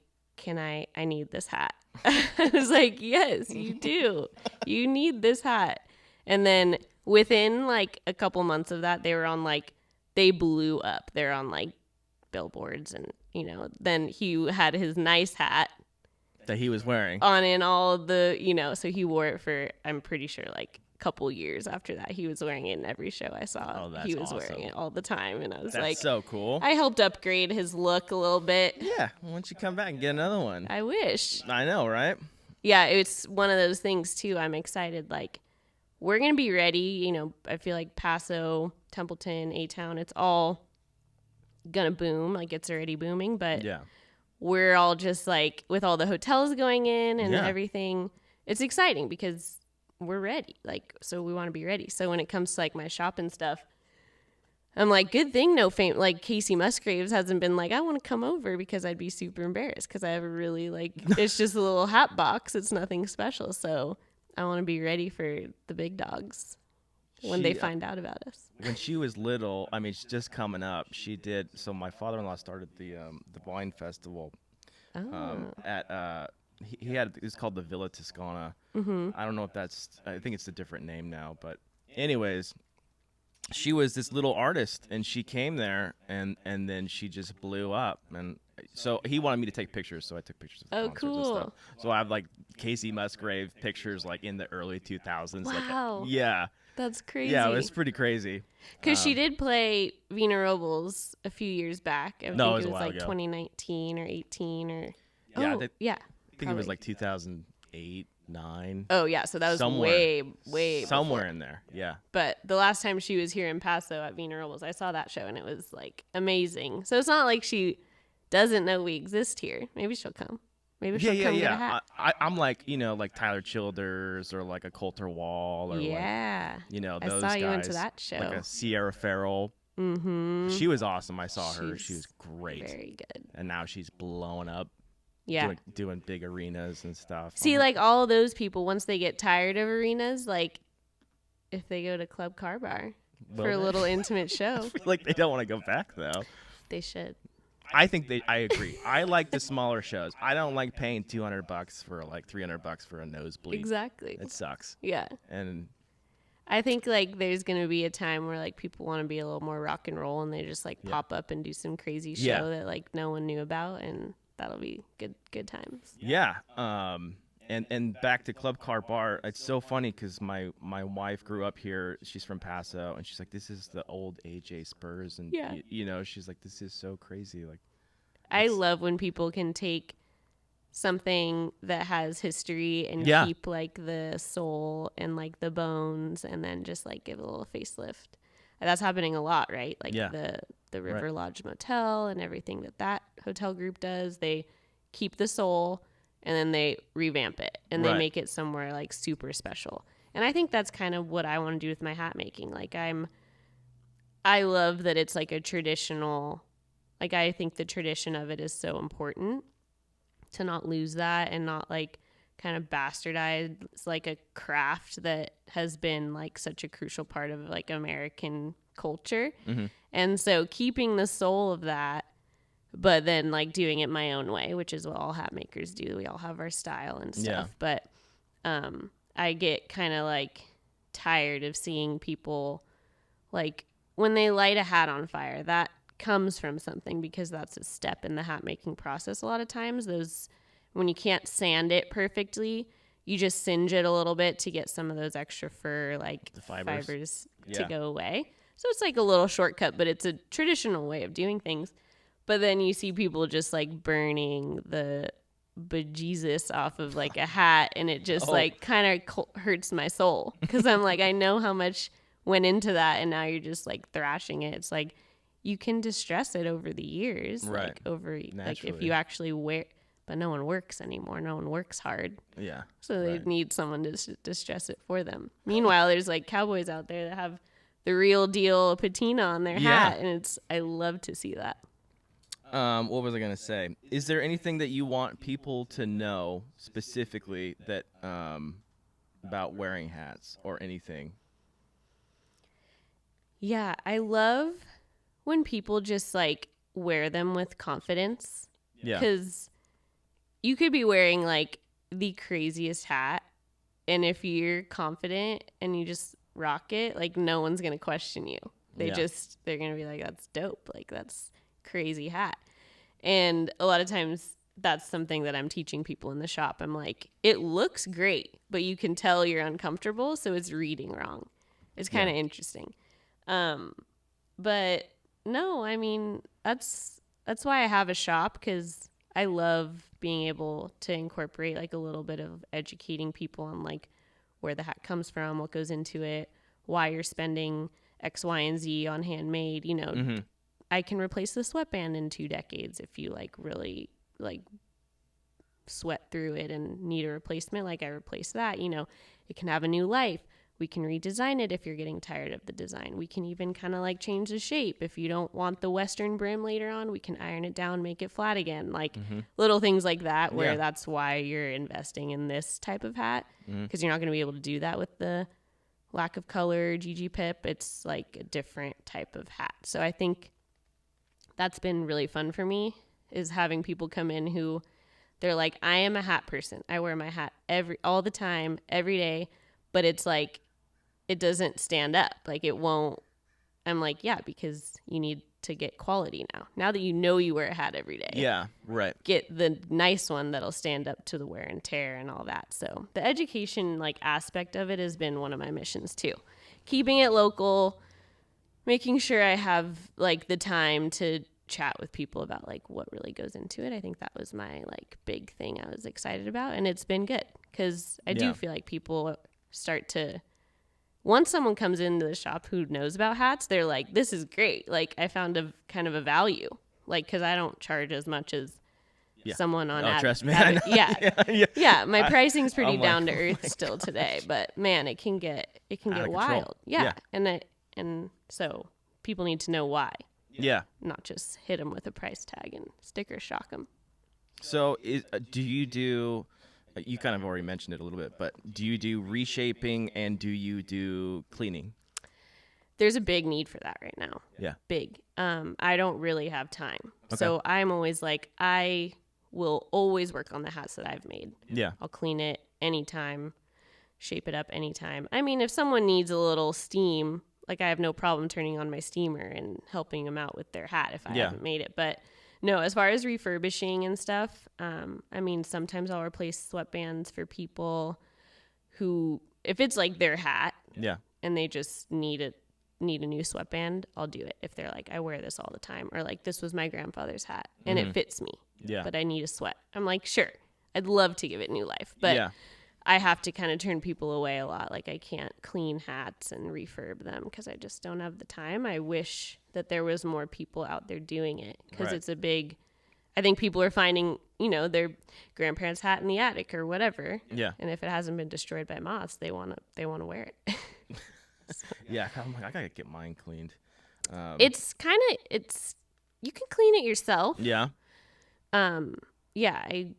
I need this hat. I was like, yes, you do. You need this hat. And then within like a couple months of that, they were on they blew up. They're on billboards, and then he had his nice hat that he was wearing on in all the, so he wore it for, I'm pretty sure, couple years after that. He was wearing it in every show I saw. Oh, that's he was awesome. wearing it all the time, and I was that's so cool. I helped upgrade his look a little bit. Yeah, why don't you come back and get another one? I wish. I know, right? Yeah, it's one of those things too. I'm excited. We're gonna be ready. I feel like Paso, Templeton, A-Town, it's all gonna boom. It's already booming, but we're all just with all the hotels going in and everything. It's exciting because we're ready. So we want to be ready. So when it comes to my shop and stuff, I'm like, good thing no fame, Casey Musgraves hasn't been I want to come over, because I'd be super embarrassed, because I have a really it's just a little hat box. It's nothing special. So I want to be ready for the big dogs when they find out about us. When she was little, she's just coming up. She did. So my father-in-law started the wine festival at he had, it's called the Villa Toscana. I don't know if I think it's a different name now, but anyways, she was this little artist, and she came there, and then she just blew up. And so he wanted me to take pictures, so I took pictures of the concerts and stuff. So I have Casey Musgrave pictures in the early 2000s. Wow. Yeah. That's crazy. Yeah, it was pretty crazy. Because she did play Vina Robles a few years back. I think it was 2019 or 18 or... Yeah. I think it was 2008, 9. Oh, yeah. So that was way somewhere before. In there. Yeah. But the last time she was here in Paso at Vina Robles, I saw that show, and it was amazing. So it's not like she doesn't know we exist here. Maybe she'll come. Maybe she'll come get a hat. I'm Tyler Childers or a Coulter Wall or those I saw guys. You went to that show. A Sierra Farrell. Mm-hmm. She was awesome. I saw her. She was great. Very good. And now she's blowing up. Yeah. Doing big arenas and stuff. See, all of those people, once they get tired of arenas, if they go to Club Car Bar for a little intimate show. I feel they don't want to go back, though. They should. I agree. I like the smaller shows. I don't like paying $200 for $300 for a nosebleed. Exactly. It sucks. Yeah. And I think there's going to be a time where people want to be a little more rock and roll, and they just pop up and do some crazy show that no one knew about, and that'll be good times. Yeah. And back to Club Car Bar. It's so funny because my wife grew up here. She's from Paso, and she's like, this is the old AJ Spurs, and she's like, this is so crazy. I love when people can take something that has history and keep the soul and the bones, and then just give a little facelift. That's happening a lot, right? The River Lodge Motel and everything that hotel group does. They keep the soul, and then they revamp it, and they make it somewhere super special. And I think that's kind of what I want to do with my hat making. I love that it's a traditional, I think the tradition of it is so important to not lose that, and not kind of bastardize a craft that has been such a crucial part of American culture. Mm-hmm. And so keeping the soul of that, but then doing it my own way, which is what all hat makers do. We all have our style and stuff. But I get kind of tired of seeing people when they light a hat on fire, that comes from something, because that's a step in the hat making process. A lot of times when you can't sand it perfectly, you just singe it a little bit to get some of those extra fur the fibers to go away. So it's a little shortcut, but it's a traditional way of doing things. But then you see people just burning the bejesus off of like a hat, and it just like kind of hurts my soul because I'm like, I know how much went into that, and now you're just like thrashing it. It's like you can distress it over the years, right? Like over Naturally. like if you actually wear, but no one works anymore. No one works hard. Yeah. So they need someone to distress it for them. Meanwhile, there's like cowboys out there that have the real deal patina on their hat, and I love to see that. What was I gonna say? Is there anything that you want people to know specifically that about wearing hats or anything? Yeah, I love when people just like wear them with confidence. Yeah. Because you could be wearing like the craziest hat, and if you're confident and you just rock it, like no one's gonna question you. They're gonna be like, that's dope, like that's crazy hat. And a lot of times that's something that I'm teaching people in the shop. I'm like, it looks great, but you can tell you're uncomfortable, so it's reading wrong. It's kind of interesting. But no, I mean, that's why I have a shop, because I love being able to incorporate like a little bit of educating people on like where the hat comes from, what goes into it, why you're spending X, Y, and Z on handmade. You know, I can replace the sweatband in 2 decades if you like really like sweat through it and need a replacement. Like I replace that, you know, it can have a new life. We can redesign it if you're getting tired of the design. We can even kind of like change the shape. If you don't want the Western brim later on, we can iron it down, make it flat again. Like little things like that, where that's why you're investing in this type of hat, because you're not going to be able to do that with the lack of color GG Pip. It's like a different type of hat. So I think that's been really fun for me, is having people come in who they're like, I am a hat person. I wear my hat all the time, every day, but it's like, it doesn't stand up. Like it won't. I'm like, yeah, because you need to get quality now. Now that you know you wear a hat every day. Yeah, right. Get the nice one that'll stand up to the wear and tear and all that. So the education like aspect of it has been one of my missions too. Keeping it local, making sure I have like the time to chat with people about like what really goes into it. I think that was my like big thing I was excited about, and it's been good because I do feel like people start to, once someone comes into the shop who knows about hats, they're like, this is great. Like I found a kind of a value, like, cause I don't charge as much as someone on trust me. Yeah. My pricing's pretty down to earth still today, but man, it can get wild. Yeah. And so people need to know why. Yeah. Not just hit them with a price tag and sticker shock them. So do you do, you kind of already mentioned it a little bit, but do you do reshaping and do you do cleaning? There's a big need for that right now. Yeah. Big. I don't really have time. Okay. So I'm always like, I will always work on the hats that I've made. Yeah. I'll clean it anytime, shape it up anytime. I mean, if someone needs a little steam, like I have no problem turning on my steamer and helping them out with their hat if I haven't made it. But no, as far as refurbishing and stuff, I mean, sometimes I'll replace sweatbands for people who, if it's like their hat and they just need a new sweatband, I'll do it. If they're like, I wear this all the time, or like this was my grandfather's hat and it fits me, but I need a sweat. I'm like, sure, I'd love to give it new life, but I have to kind of turn people away a lot. Like I can't clean hats and refurb them because I just don't have the time. I wish that there was more people out there doing it, because it's a big, I think people are finding, you know, their grandparents' hat in the attic or whatever. Yeah. And if it hasn't been destroyed by moths, they want to wear it. Yeah. I'm like, I got to get mine cleaned. It's you can clean it yourself. Yeah. A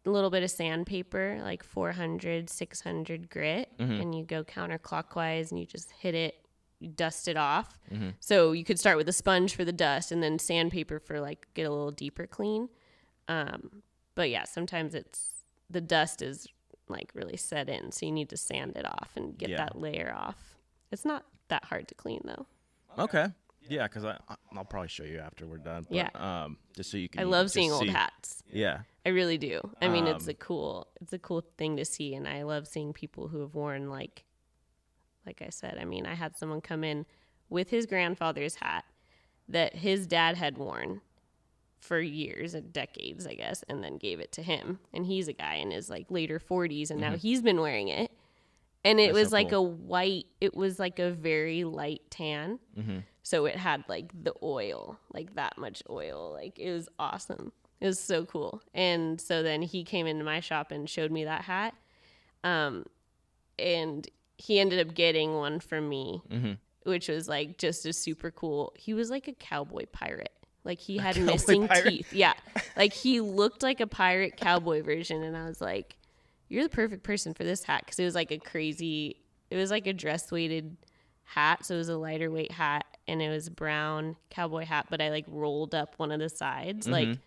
little bit of sandpaper, like 400, 600 grit, and you go counterclockwise and you just hit it, you dust it off. So you could start with a sponge for the dust and then sandpaper for like get a little deeper clean. But yeah, sometimes the dust is like really set in, so you need to sand it off and get that layer off. It's not that hard to clean though. Okay. Yeah, because I'll probably show you after we're done. But, just so you can. I love seeing old hats. Yeah. I really do. I mean, it's a cool thing to see, and I love seeing people who have worn like I said. I mean, I had someone come in with his grandfather's hat that his dad had worn, for years and decades, I guess, and then gave it to him. And he's a guy in his like later 40s, and now he's been wearing it. And it was like cool. It was like a very light tan. So it had like the oil, like that much oil. Like it was awesome. It was so cool. And so then he came into my shop and showed me that hat. And he ended up getting one from me, which was like just a super cool. He was like a cowboy pirate. Like he had missing teeth. Yeah. Like he looked like a pirate cowboy version. And I was like, you're the perfect person for this hat. Cause it was like it was like a dress weighted hat. So it was a lighter weight hat and it was a brown cowboy hat, but I like rolled up one of the sides. Like,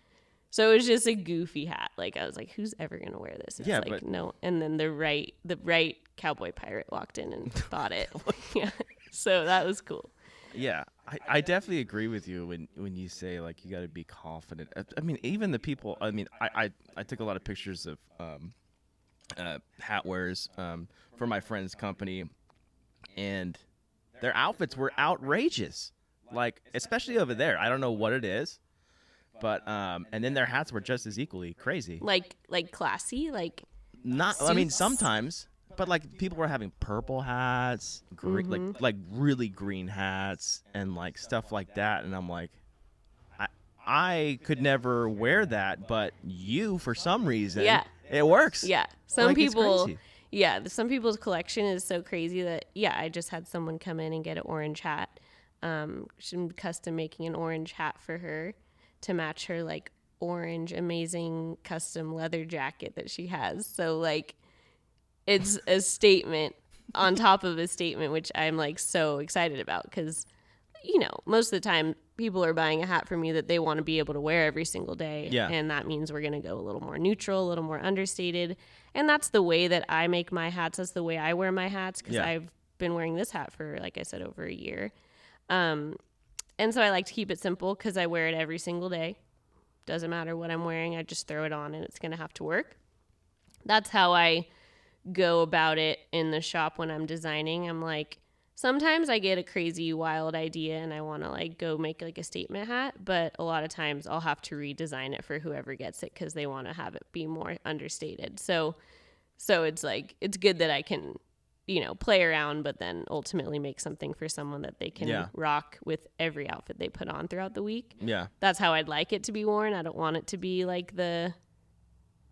so it was just a goofy hat. Like I was like, who's ever going to wear this? It's like, no. And then the right cowboy pirate walked in and bought it. Yeah. So that was cool. Yeah. I definitely agree with you when you say like, you got to be confident. I mean, even the people, I mean, I took a lot of pictures of, hat wearers for my friend's company, and their outfits were outrageous, like especially over there. I don't know what it is, but and then their hats were just as equally crazy, like classy, like not suits? I mean sometimes, but like people were having purple hats, like really green hats and like stuff like that, and I'm like, I could never wear that, but you, for some reason, it works. Yeah. Some people's collection is so crazy that, I just had someone come in and get an orange hat. She's custom making an orange hat for her to match her like orange, amazing custom leather jacket that she has. So like, it's a statement on top of a statement, which I'm like so excited about because, most of the time people are buying a hat from you that they want to be able to wear every single day. Yeah. And that means we're going to go a little more neutral, a little more understated. And that's the way that I make my hats. That's the way I wear my hats because I've been wearing this hat for, like I said, over a year. And so I like to keep it simple because I wear it every single day. Doesn't matter what I'm wearing. I just throw it on and it's going to have to work. That's how I go about it in the shop when I'm designing. I'm like, sometimes I get a crazy wild idea and I want to like go make like a statement hat, but a lot of times I'll have to redesign it for whoever gets it because they want to have it be more understated. So it's like, it's good that I can, play around, but then ultimately make something for someone that they can rock with every outfit they put on throughout the week. Yeah. That's how I'd like it to be worn. I don't want it to be like the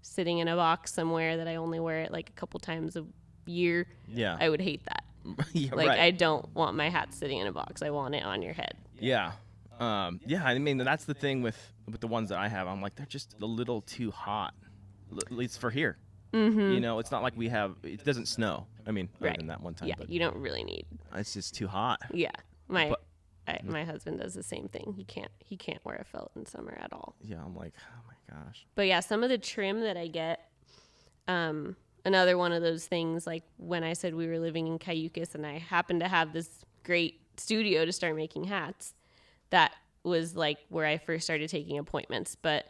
sitting in a box somewhere that I only wear it like a couple times a year. Yeah. I would hate that. I don't want my hat sitting in a box. I want it on your head. Yeah. I mean, that's the thing with the ones that I have. I'm like, they're just a little too hot, at least for here. It's not like it doesn't snow. I mean, other than that one time. Yeah, but you don't really need. It's just too hot. Yeah. My husband does the same thing. He can't wear a felt in summer at all. Yeah, I'm like, oh my gosh. But yeah, some of the trim that I get, another one of those things, like when I said we were living in Cayucas and I happened to have this great studio to start making hats, that was like where I first started taking appointments. But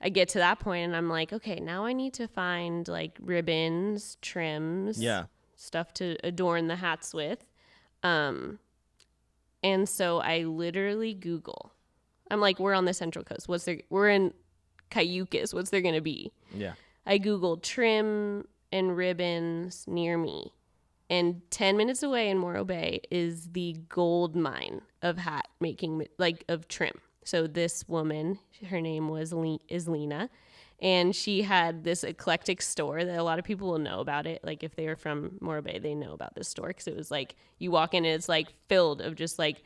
I get to that point and I'm like, okay, now I need to find like ribbons, trims, stuff to adorn the hats with. And so I literally Google. I'm like, we're on the Central Coast. We're in Cayucas. What's there going to be? Yeah. I Googled trim and ribbons near me. And 10 minutes away in Morro Bay is the gold mine of hat making, like of trim. So this woman, her name is Lena, and she had this eclectic store that a lot of people will know about it. Like if they were from Morro Bay, they know about this store because it was like you walk in and it's like filled of just like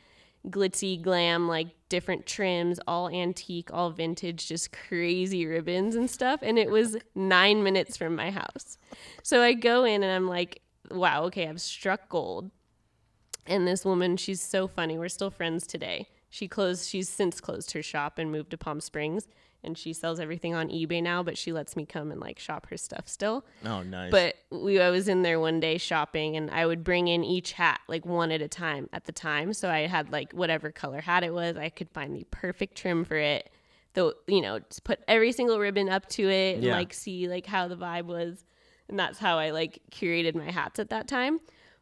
glitzy glam, like different trims, all antique, all vintage, just crazy ribbons and stuff. And it was 9 minutes from my house. So I go in and I'm like, wow, okay, I've struck gold. And this woman, she's so funny. We're still friends today. She's since closed her shop and moved to Palm Springs, and she sells everything on eBay now, but she lets me come and like shop her stuff still. Oh, nice. But I was in there one day shopping, and I would bring in each hat like one at a time at the time. So I had like whatever color hat it was, I could find the perfect trim for it. Though, just put every single ribbon up to it and like see like how the vibe was. And that's how I like curated my hats at that time.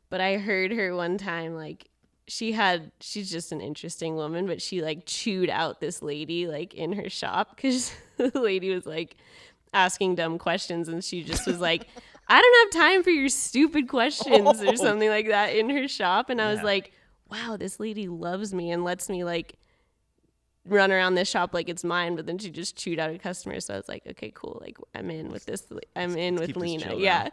But I heard her one time, like, she's just an interesting woman, but she like chewed out this lady like in her shop because the lady was like asking dumb questions, and she just was like, I don't have time for your stupid questions or something like that in her shop. And I was like, wow, this lady loves me and lets me like run around this shop like it's mine. But then she just chewed out a customer. So I was like, okay, cool. Like I'm in with this. I'm in with Lena. Yeah.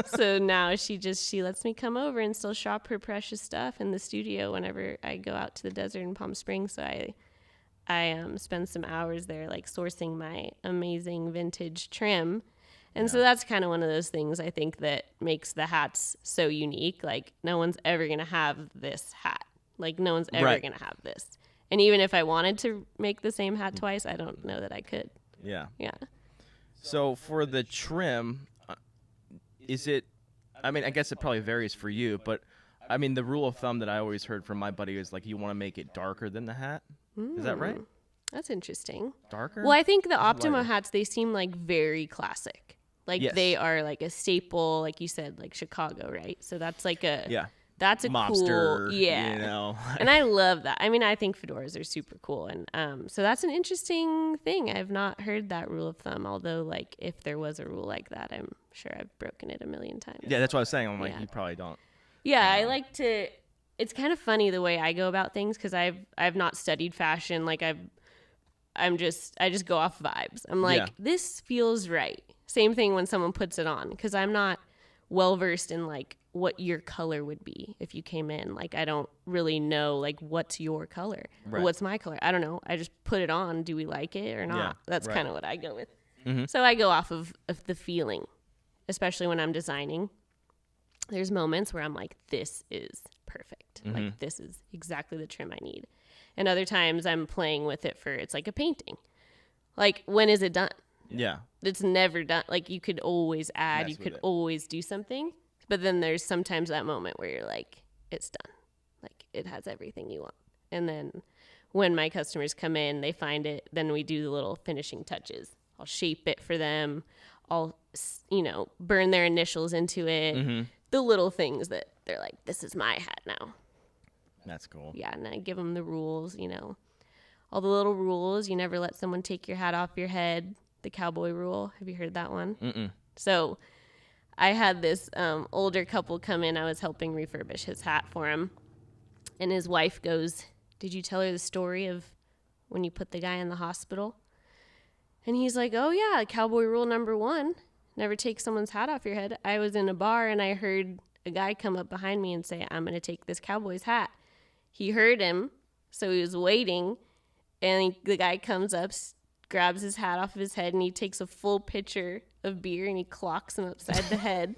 So now she lets me come over and still shop her precious stuff in the studio whenever I go out to the desert in Palm Springs. So I spend some hours there like sourcing my amazing vintage trim. And so that's kind of one of those things I think that makes the hats so unique. Like no one's ever going to have this hat. Like no one's ever going to have this. And even if I wanted to make the same hat twice, I don't know that I could. Yeah. Yeah. So for the trim, is it, I mean, I guess it probably varies for you, but I mean, the rule of thumb that I always heard from my buddy is like, you want to make it darker than the hat. Is that right? That's interesting. Darker? Well, I think the Optima hats, they seem like very classic. Like they are like a staple, like you said, like Chicago, right? So that's like that's a mobster, cool, yeah. You know. And I love that. I mean, I think fedoras are super cool. And so that's an interesting thing. I've not heard that rule of thumb, although like if there was a rule like that, I'm sure I've broken it a million times. Yeah, that's what I was saying. I'm like, you probably don't. Yeah, I like to, it's kind of funny the way I go about things because I've not studied fashion. Like I just go off vibes. I'm like, this feels right. Same thing when someone puts it on because I'm not well versed in like what your color would be if you came in. Like I don't really know like what's your color or what's my color. I don't know. I just put it on. Do we like it or not? Yeah, that's kind of what I go with. Mm-hmm. So I go off of the feeling, especially when I'm designing. There's moments where I'm like, this is perfect. Mm-hmm. Like this is exactly the trim I need. And other times I'm playing with it it's like a painting. Like when is it done? Yeah. It's never done. Like you could always add, you could always do something. But then there's sometimes that moment where you're like, it's done. Like it has everything you want. And then when my customers come in, they find it, then we do the little finishing touches. I'll shape it for them. I'll, burn their initials into it. Mm-hmm. The little things that they're like, this is my hat now. That's cool. Yeah, and I give them the rules, all the little rules. You never let someone take your hat off your head. The cowboy rule. Have you heard that one? Mm-mm. So I had this older couple come in. I was helping refurbish his hat for him. And his wife goes, did you tell her the story of when you put the guy in the hospital? And he's like, oh, yeah, cowboy rule number 1, never take someone's hat off your head. I was in a bar and I heard a guy come up behind me and say, I'm going to take this cowboy's hat. He heard him, so he was waiting. And the guy comes up, grabs his hat off of his head, and he takes a full pitcher of beer and he clocks him upside the head,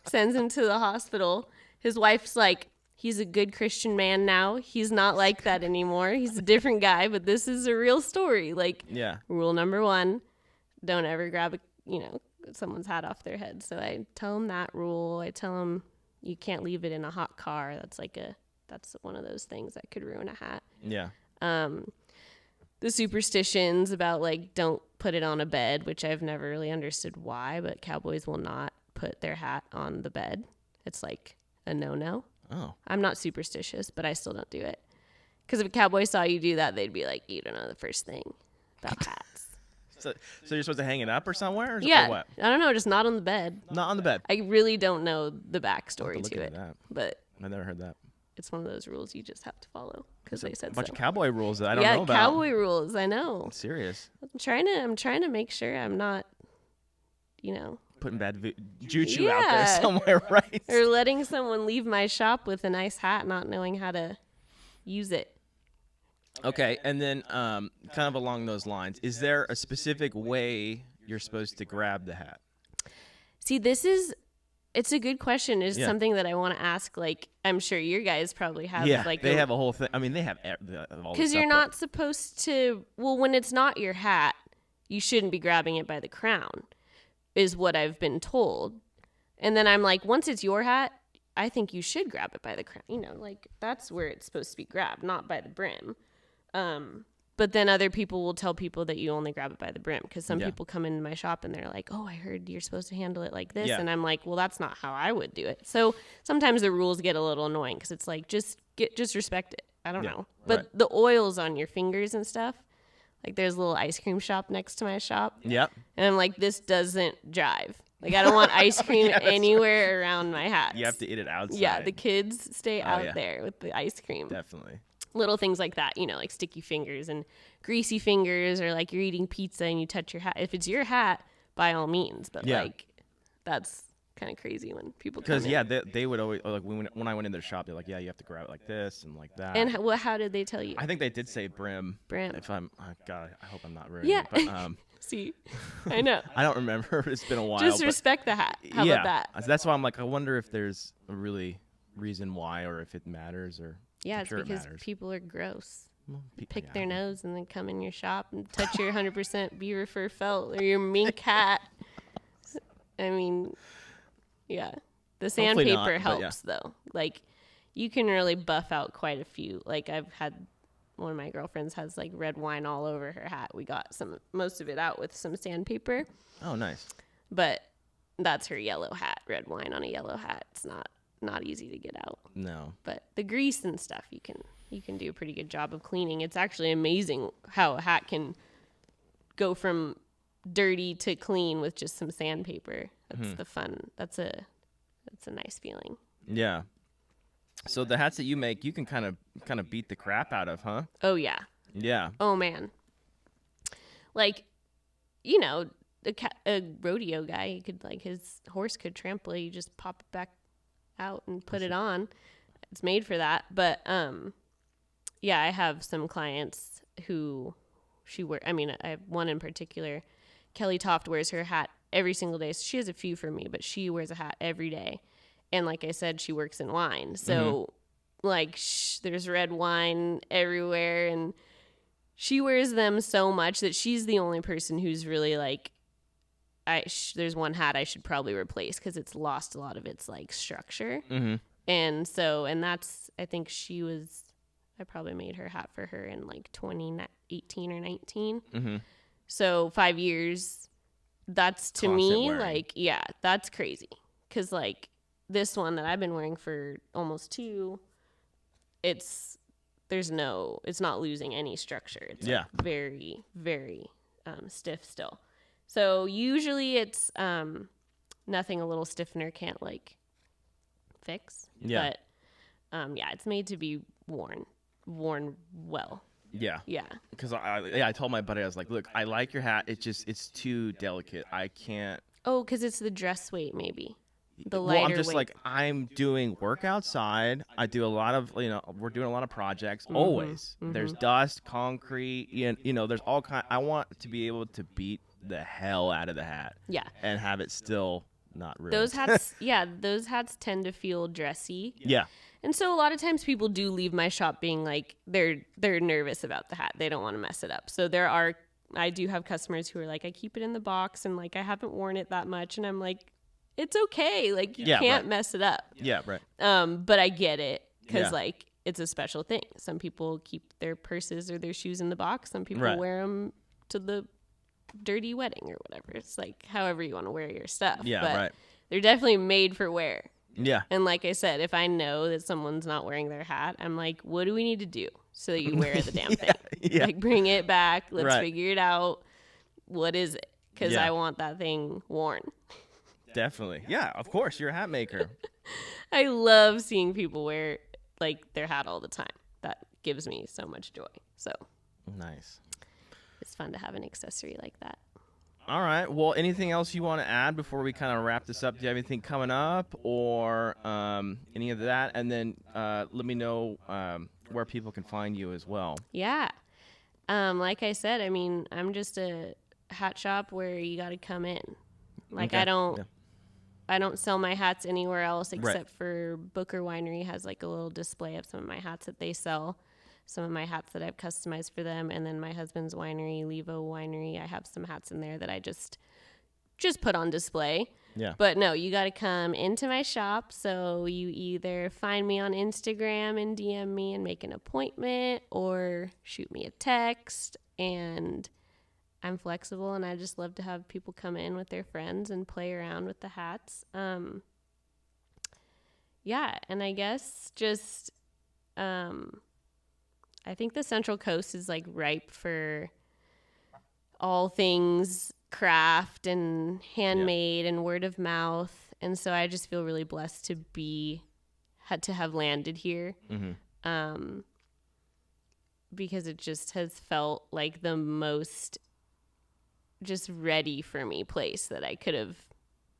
sends him to the hospital. His wife's like, he's a good Christian man now. He's not like that anymore. He's a different guy, but this is a real story. Like, rule number 1, don't ever grab someone's hat off their head. So I tell him that rule. I tell him you can't leave it in a hot car. That's one of those things that could ruin a hat. Yeah. The superstitions about like don't put it on a bed, which I've never really understood why, but cowboys will not put their hat on the bed. It's like a no-no. Oh. I'm not superstitious, but I still don't do it. Because if a cowboy saw you do that, they'd be like, you don't know the first thing about hats. So you're supposed to hang it up or somewhere? Or what? I don't know, just not on the bed. Not on the bed. I really don't know the backstory to it. But I've never heard that. It's one of those rules you just have to follow because they said so. A bunch of cowboy rules that I don't know about. Yeah, cowboy rules. I know. I'm serious. I'm trying to make sure I'm not, putting bad juju out there somewhere, right? Or letting someone leave my shop with a nice hat, not knowing how to use it. Okay, and then kind of along those lines, is there a specific way you're supposed to grab the hat? See, it's a good question. It's something that I want to ask. Like, I'm sure your guys probably have. Yeah, they have a whole thing. I mean, they have all. Because you're not supposed to. Well, when it's not your hat, you shouldn't be grabbing it by the crown, is what I've been told. And then I'm like, once it's your hat, I think you should grab it by the crown. Like that's where it's supposed to be grabbed, not by the brim. But But then other people will tell people that you only grab it by the brim, because some Yeah. people come into my shop and they're like, oh, I heard you're supposed to handle it like this. Yeah. And I'm like, well, that's not how I would do it. So sometimes the rules get a little annoying, because it's like, just respect it. I don't know. But right. the oils on your fingers and stuff, like there's a little ice cream shop next to my shop. Yep. And I'm like, this doesn't jive. Like, I don't want ice cream anywhere around my hats. You have to eat it outside. Yeah, the kids stay out yeah. there with the ice cream. Definitely. Little things like that, you know, like sticky fingers and greasy fingers, or like you're eating pizza and you touch your hat. If it's your hat, by all means. But like, that's kind of crazy when people come in. Because they would always, like, when I went in their shop, they're like, yeah, you have to grab it like this and like that. And how did they tell you? I think they did say brim. Brim. If I'm, oh God, I hope I'm not ruining Yeah. it. But See, I know. I don't remember. It's been a while. Just but respect the hat. How about that? That's why I'm like, I wonder if there's a really reason why, or if it matters, or Yeah, I'm it's sure it because matters. people are gross. Well, Pick their nose and then come in your shop and touch your 100% beaver fur felt or your mink hat. I mean, yeah. The Hopefully not, sandpaper but yeah. helps, though. Like, you can really buff out quite a few. Like, I've had one of my girlfriends has, like, red wine all over her hat. We got most of it out with some sandpaper. Oh, nice. But that's her yellow hat. Red wine on a yellow hat. It's not easy to get out. No. But the grease and stuff, you can do a pretty good job of cleaning. It's actually amazing how a hat can go from dirty to clean with just some sandpaper. That's the fun. That's a nice feeling. Yeah. So the hats that you make, you can kind of beat the crap out of, huh? Oh yeah. Yeah. Oh man. Like, you know, a rodeo guy, he could, like, his horse could trample. You just pop it back out and put it on. It's made for that. But yeah, I have some clients who I have one in particular. Kelly Toft wears her hat every single day. So she has a few for me, but she wears a hat every day. And like I said, she works in wine. So like there's red wine everywhere, and she wears them so much that she's the only person who's really like, there's one hat I should probably replace because it's lost a lot of its like structure. Mm-hmm. And that's, I think I probably made her hat for her in like 2018 or 19. Mm-hmm. So 5 years, that's to Constant me, wearing. like, yeah, that's crazy. Because like this one that I've been wearing for almost 2, it's not losing any structure. It's like very, very stiff still. So usually it's nothing a little stiffener can't like fix. Yeah. But yeah, it's made to be worn well. Yeah. Yeah. Because I told my buddy, I was like, look, I like your hat. It's too delicate. I can't. Oh, because it's the dress weight, maybe. The Well, lighter I'm just weight. like, I'm doing work outside. I do a lot of, we're doing a lot of projects. Always. There's dust, concrete, there's all kind. I want to be able to beat the hell out of the hat. Yeah. And have it still not ruined. Those hats tend to feel dressy. Yeah. And so a lot of times people do leave my shop being like, they're nervous about the hat. They don't want to mess it up. So I do have customers who are like, I keep it in the box and like, I haven't worn it that much. And I'm like, it's okay. Like, you can't mess it up. Yeah, right. But I get it because Yeah. like, it's a special thing. Some people keep their purses or their shoes in the box. Some people Right. wear them to the dirty wedding or whatever. It's like however you want to wear your stuff. Yeah, but right. They're definitely made for wear. Yeah. And like I said, if I know that someone's not wearing their hat, I'm like, what do we need to do so that you wear the damn thing? Yeah. Like, bring it back. Let's Right. figure it out. What is it? Because Yeah. I want that thing worn. Definitely. Yeah, of course. You're a hat maker. I love seeing people wear like their hat all the time. That gives me so much joy. So Nice. it's fun to have an accessory like that. All right. Well, anything else you want to add before we kind of wrap this up? Do you have anything coming up or any of that? And then let me know where people can find you as well. Yeah. Like I said, I mean, I'm just a hat shop where you got to come in. Like, Okay. I don't sell my hats anywhere else except Right. for Booker Winery has like a little display of some of my hats that they sell. Some of my hats that I've customized for them. And then my husband's winery, Levo Winery, I have some hats in there that I just just put on display. Yeah. But no, you got to come into my shop. So you either find me on Instagram and DM me and make an appointment, or shoot me a text. And I'm flexible, and I just love to have people come in with their friends and play around with the hats. Yeah, and I guess just I think the Central Coast is like ripe for all things craft and handmade and word of mouth, and so I just feel really blessed to have landed here. Because it just has felt like the most just ready for me place that I could have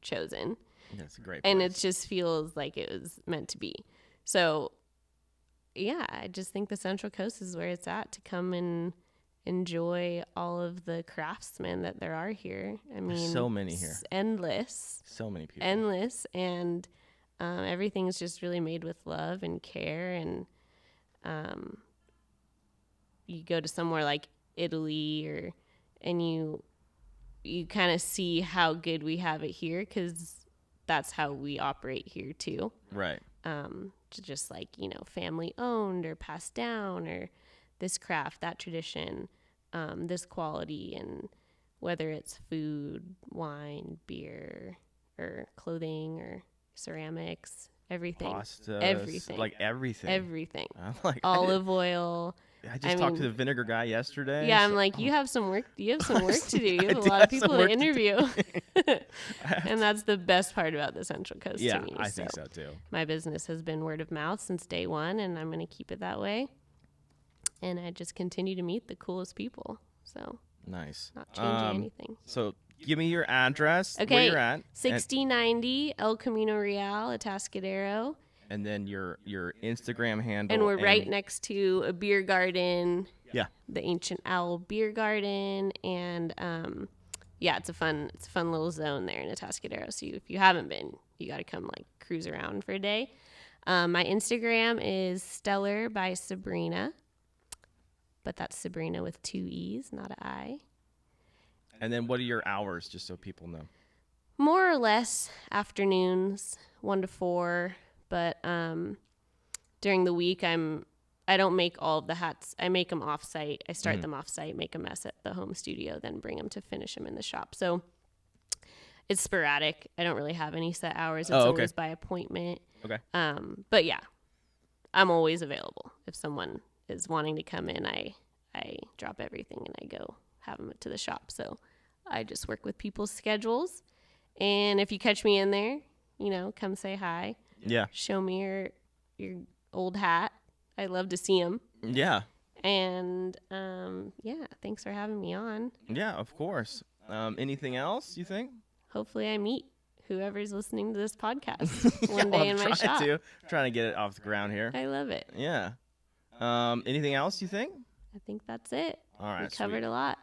chosen. That's a great place. And it just feels like it was meant to be. So yeah, I just think the Central Coast is where it's at, to come and enjoy all of the craftsmen that there are here. I mean, there's so many here. Endless. So many people. Endless. And everything is just really made with love and care. And you go to somewhere like Italy and you kind of see how good we have it here, because that's how we operate here too. Right. Just like, family owned or passed down, or this craft, that tradition, this quality, and whether it's food, wine, beer, or clothing, or ceramics, everything. Pastas, everything. Like everything. Everything. I'm like, olive oil. I just talked to the vinegar guy yesterday. Yeah, I'm like, you have some work to do. You have a lot of people to interview. And that's the best part about the Central Coast to me. I think so too. My business has been word of mouth since day one, and I'm going to keep it that way. And I just continue to meet the coolest people. So nice. Not changing anything. So give me your address, okay, where you're at. 6090 El Camino Real, Atascadero. And then your Instagram handle. And we're right next to a beer garden. Yeah. The Ancient Owl Beer Garden. And it's a fun little zone there in Atascadero. So if you haven't been, you got to come like cruise around for a day. My Instagram is Stellar by Sabreena. But that's Sabreena with 2 E's, not an I. And then what are your hours, just so people know? More or less afternoons, 1 to 4. But during the week, I don't make all of the hats. I make them off-site. I start them off-site, make a mess at the home studio, then bring them to finish them in the shop. So it's sporadic. I don't really have any set hours. It's always by appointment. Okay. But yeah, I'm always available. If someone is wanting to come in, I drop everything and I go have them to the shop. So I just work with people's schedules. And if you catch me in there, come say hi. Yeah. Show me your old hat. I love to see them. Yeah. And thanks for having me on. Yeah, of course. Anything else you think? Hopefully I meet whoever's listening to this podcast one day in my shop. I'm trying to get it off the ground here. I love it. Yeah. Anything else you think? I think that's it. All right. We covered a lot.